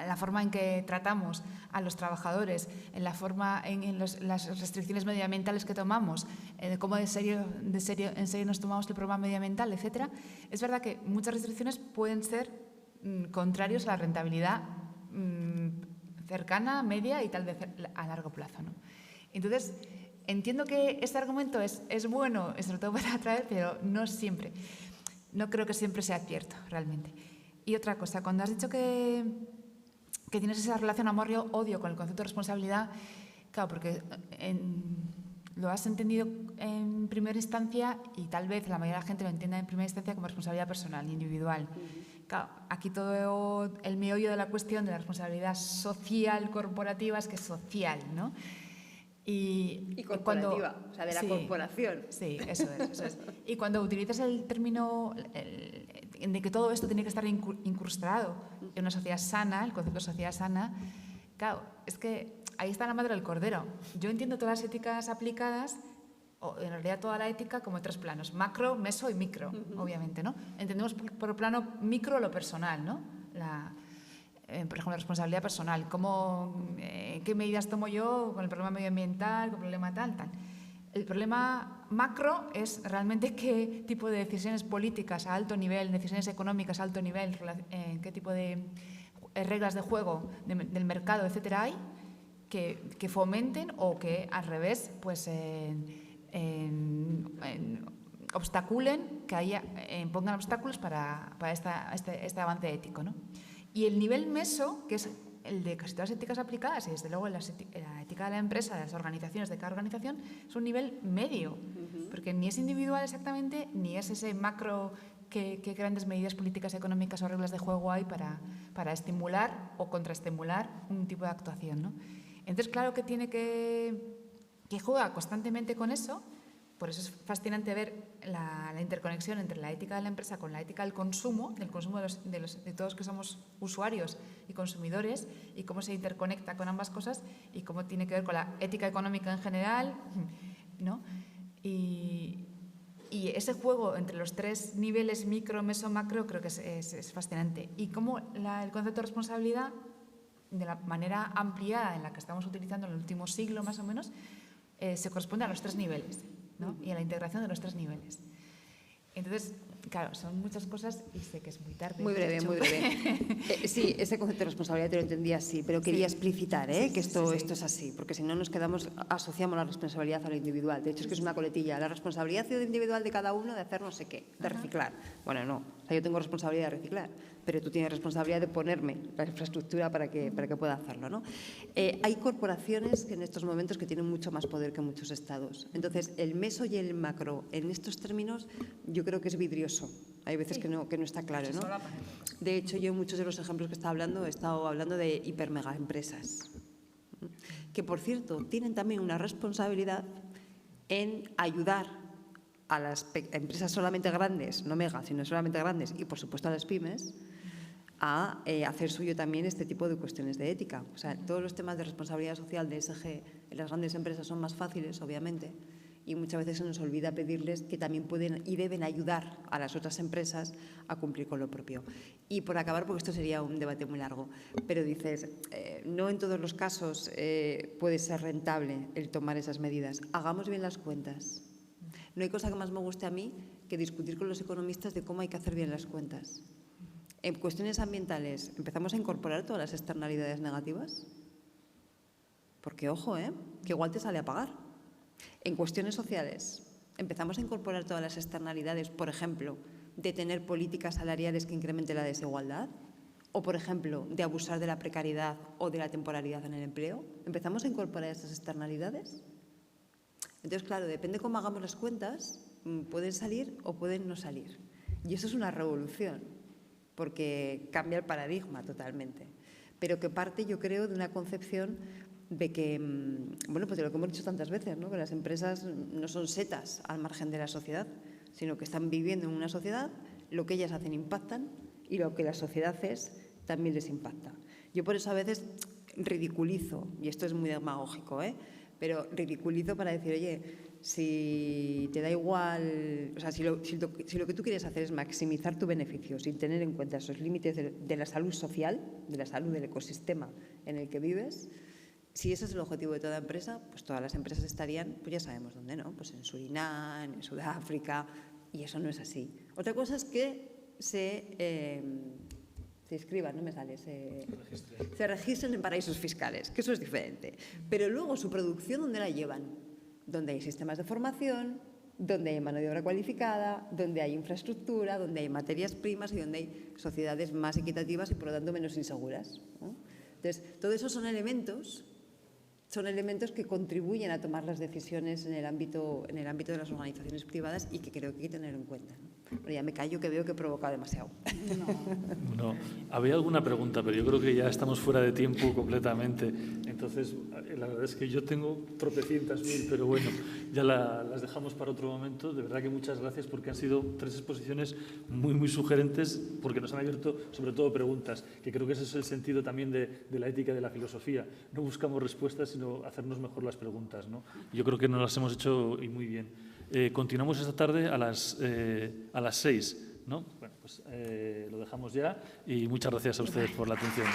la forma en que tratamos a los trabajadores, en la forma, las restricciones medioambientales que tomamos, cómo en serio nos tomamos el problema medioambiental, etcétera. Es verdad que muchas restricciones pueden ser contrarios a la rentabilidad cercana, media y tal vez a largo plazo, ¿no? Entonces, entiendo que este argumento es bueno, sobre todo para atraer, pero no siempre. No creo que siempre sea cierto, realmente. Y otra cosa, cuando has dicho que tienes esa relación amor-odio con el concepto de responsabilidad, claro, porque lo has entendido en primera instancia y tal vez la mayoría de la gente lo entienda en primera instancia como responsabilidad personal, individual. Claro, aquí todo el meollo de la cuestión de la responsabilidad social corporativa es que es social, ¿no? Y corporativa, o sea, de la corporación. Sí, eso es. Y cuando utilizas el término de que todo esto tiene que estar incrustado en una sociedad sana, el concepto de sociedad sana, claro, es que ahí está la madre del cordero. Yo entiendo todas las éticas aplicadas, o en realidad toda la ética, como 3 planos: macro, meso y micro, obviamente, ¿no? Entendemos por el plano micro lo personal, ¿no? Por ejemplo, la responsabilidad personal, qué medidas tomo yo con el problema medioambiental, con el problema tal. El problema macro es realmente qué tipo de decisiones políticas a alto nivel, decisiones económicas a alto nivel, qué tipo de reglas de juego del mercado, etcétera, hay que fomenten o que al revés pues obstaculen, pongan obstáculos para este avance ético, ¿no? Y el nivel meso, que es el de casi todas las éticas aplicadas, y desde luego la ética de la empresa, de las organizaciones, de cada organización, es un nivel medio, porque ni es individual exactamente, ni es ese macro qué grandes medidas políticas, económicas o reglas de juego hay para estimular o contraestimular un tipo de actuación, ¿no? Entonces, claro que que juega constantemente con eso. Por eso es fascinante ver la interconexión entre la ética de la empresa con la ética del consumo de todos que somos usuarios y consumidores, y cómo se interconecta con ambas cosas y cómo tiene que ver con la ética económica en general, ¿no? Y ese juego entre los 3 niveles, micro, meso, macro, creo que es fascinante. Y cómo el concepto de responsabilidad, de la manera ampliada en la que estamos utilizando en el último siglo más o menos, se corresponde a los 3 niveles, ¿no? Y a la integración de los 3 niveles. Entonces, claro, son muchas cosas y sé que es muy tarde. Muy breve, muy breve. Sí, ese concepto de responsabilidad te lo entendía así, pero quería explicitar que esto es así, porque si no nos asociamos la responsabilidad a lo individual. De hecho, es que es una coletilla. La responsabilidad individual de cada uno de hacer no sé qué, de reciclar. Bueno, no. O sea, yo tengo responsabilidad de reciclar, pero tú tienes responsabilidad de ponerme la infraestructura para que pueda hacerlo, ¿no? Hay corporaciones que en estos momentos que tienen mucho más poder que muchos estados. Entonces, el meso y el macro en estos términos yo creo que es vidrioso. Hay veces que no está claro, ¿no? De hecho, yo en muchos de los ejemplos que he estado hablando de hipermega empresas, que por cierto tienen también una responsabilidad en ayudar a las empresas solamente grandes, no mega, sino solamente grandes, y por supuesto a las pymes, a hacer suyo también este tipo de cuestiones de ética. O sea, todos los temas de responsabilidad social de ESG en las grandes empresas son más fáciles, obviamente, y muchas veces se nos olvida pedirles que también pueden y deben ayudar a las otras empresas a cumplir con lo propio. Y por acabar, porque esto sería un debate muy largo, pero dices, no en todos los casos puede ser rentable el tomar esas medidas. Hagamos bien las cuentas. No hay cosa que más me guste a mí que discutir con los economistas de cómo hay que hacer bien las cuentas. En cuestiones ambientales, ¿empezamos a incorporar todas las externalidades negativas? Porque, ojo, que igual te sale a pagar. En cuestiones sociales, ¿empezamos a incorporar todas las externalidades, por ejemplo, de tener políticas salariales que incrementen la desigualdad? O, por ejemplo, de abusar de la precariedad o de la temporalidad en el empleo. ¿Empezamos a incorporar estas externalidades? Entonces, claro, depende cómo hagamos las cuentas, pueden salir o pueden no salir. Y eso es una revolución, porque cambia el paradigma totalmente. Pero que parte, yo creo, de una concepción de que, bueno, pues de lo que hemos dicho tantas veces, ¿no? Que las empresas no son setas al margen de la sociedad, sino que están viviendo en una sociedad, lo que ellas hacen impactan y lo que la sociedad es también les impacta. Yo por eso a veces ridiculizo, y esto es muy demagógico, pero ridiculizo para decir, oye, si te da igual, o sea, si lo que tú quieres hacer es maximizar tu beneficio sin tener en cuenta esos límites de la salud social, de la salud del ecosistema en el que vives, si ese es el objetivo de toda empresa, pues todas las empresas estarían, pues ya sabemos dónde, ¿no? Pues en Surinam, en Sudáfrica, y eso no es así. Otra cosa es que se inscriban, no me sale, se registren en paraísos fiscales, que eso es diferente. Pero luego su producción, ¿dónde la llevan? Donde hay sistemas de formación, donde hay mano de obra cualificada, donde hay infraestructura, donde hay materias primas y donde hay sociedades más equitativas y por lo tanto menos inseguras, ¿no? Entonces, todo eso son elementos que contribuyen a tomar las decisiones en el ámbito de las organizaciones privadas y que creo que hay que tener en cuenta, ¿no? Pero ya me callo, que veo que he provocado demasiado. No, había alguna pregunta, pero yo creo que ya estamos fuera de tiempo completamente. Entonces, la verdad es que yo tengo tropecientas mil, pero bueno, ya las dejamos para otro momento. De verdad que muchas gracias porque han sido 3 exposiciones muy, muy sugerentes, porque nos han abierto sobre todo preguntas, que creo que ese es el sentido también de la ética y de la filosofía. No buscamos respuestas, sino hacernos mejor las preguntas, ¿no? Yo creo que nos las hemos hecho y muy bien. Continuamos esta tarde a las 6, ¿no? Bueno, pues lo dejamos ya y muchas gracias a ustedes por la atención.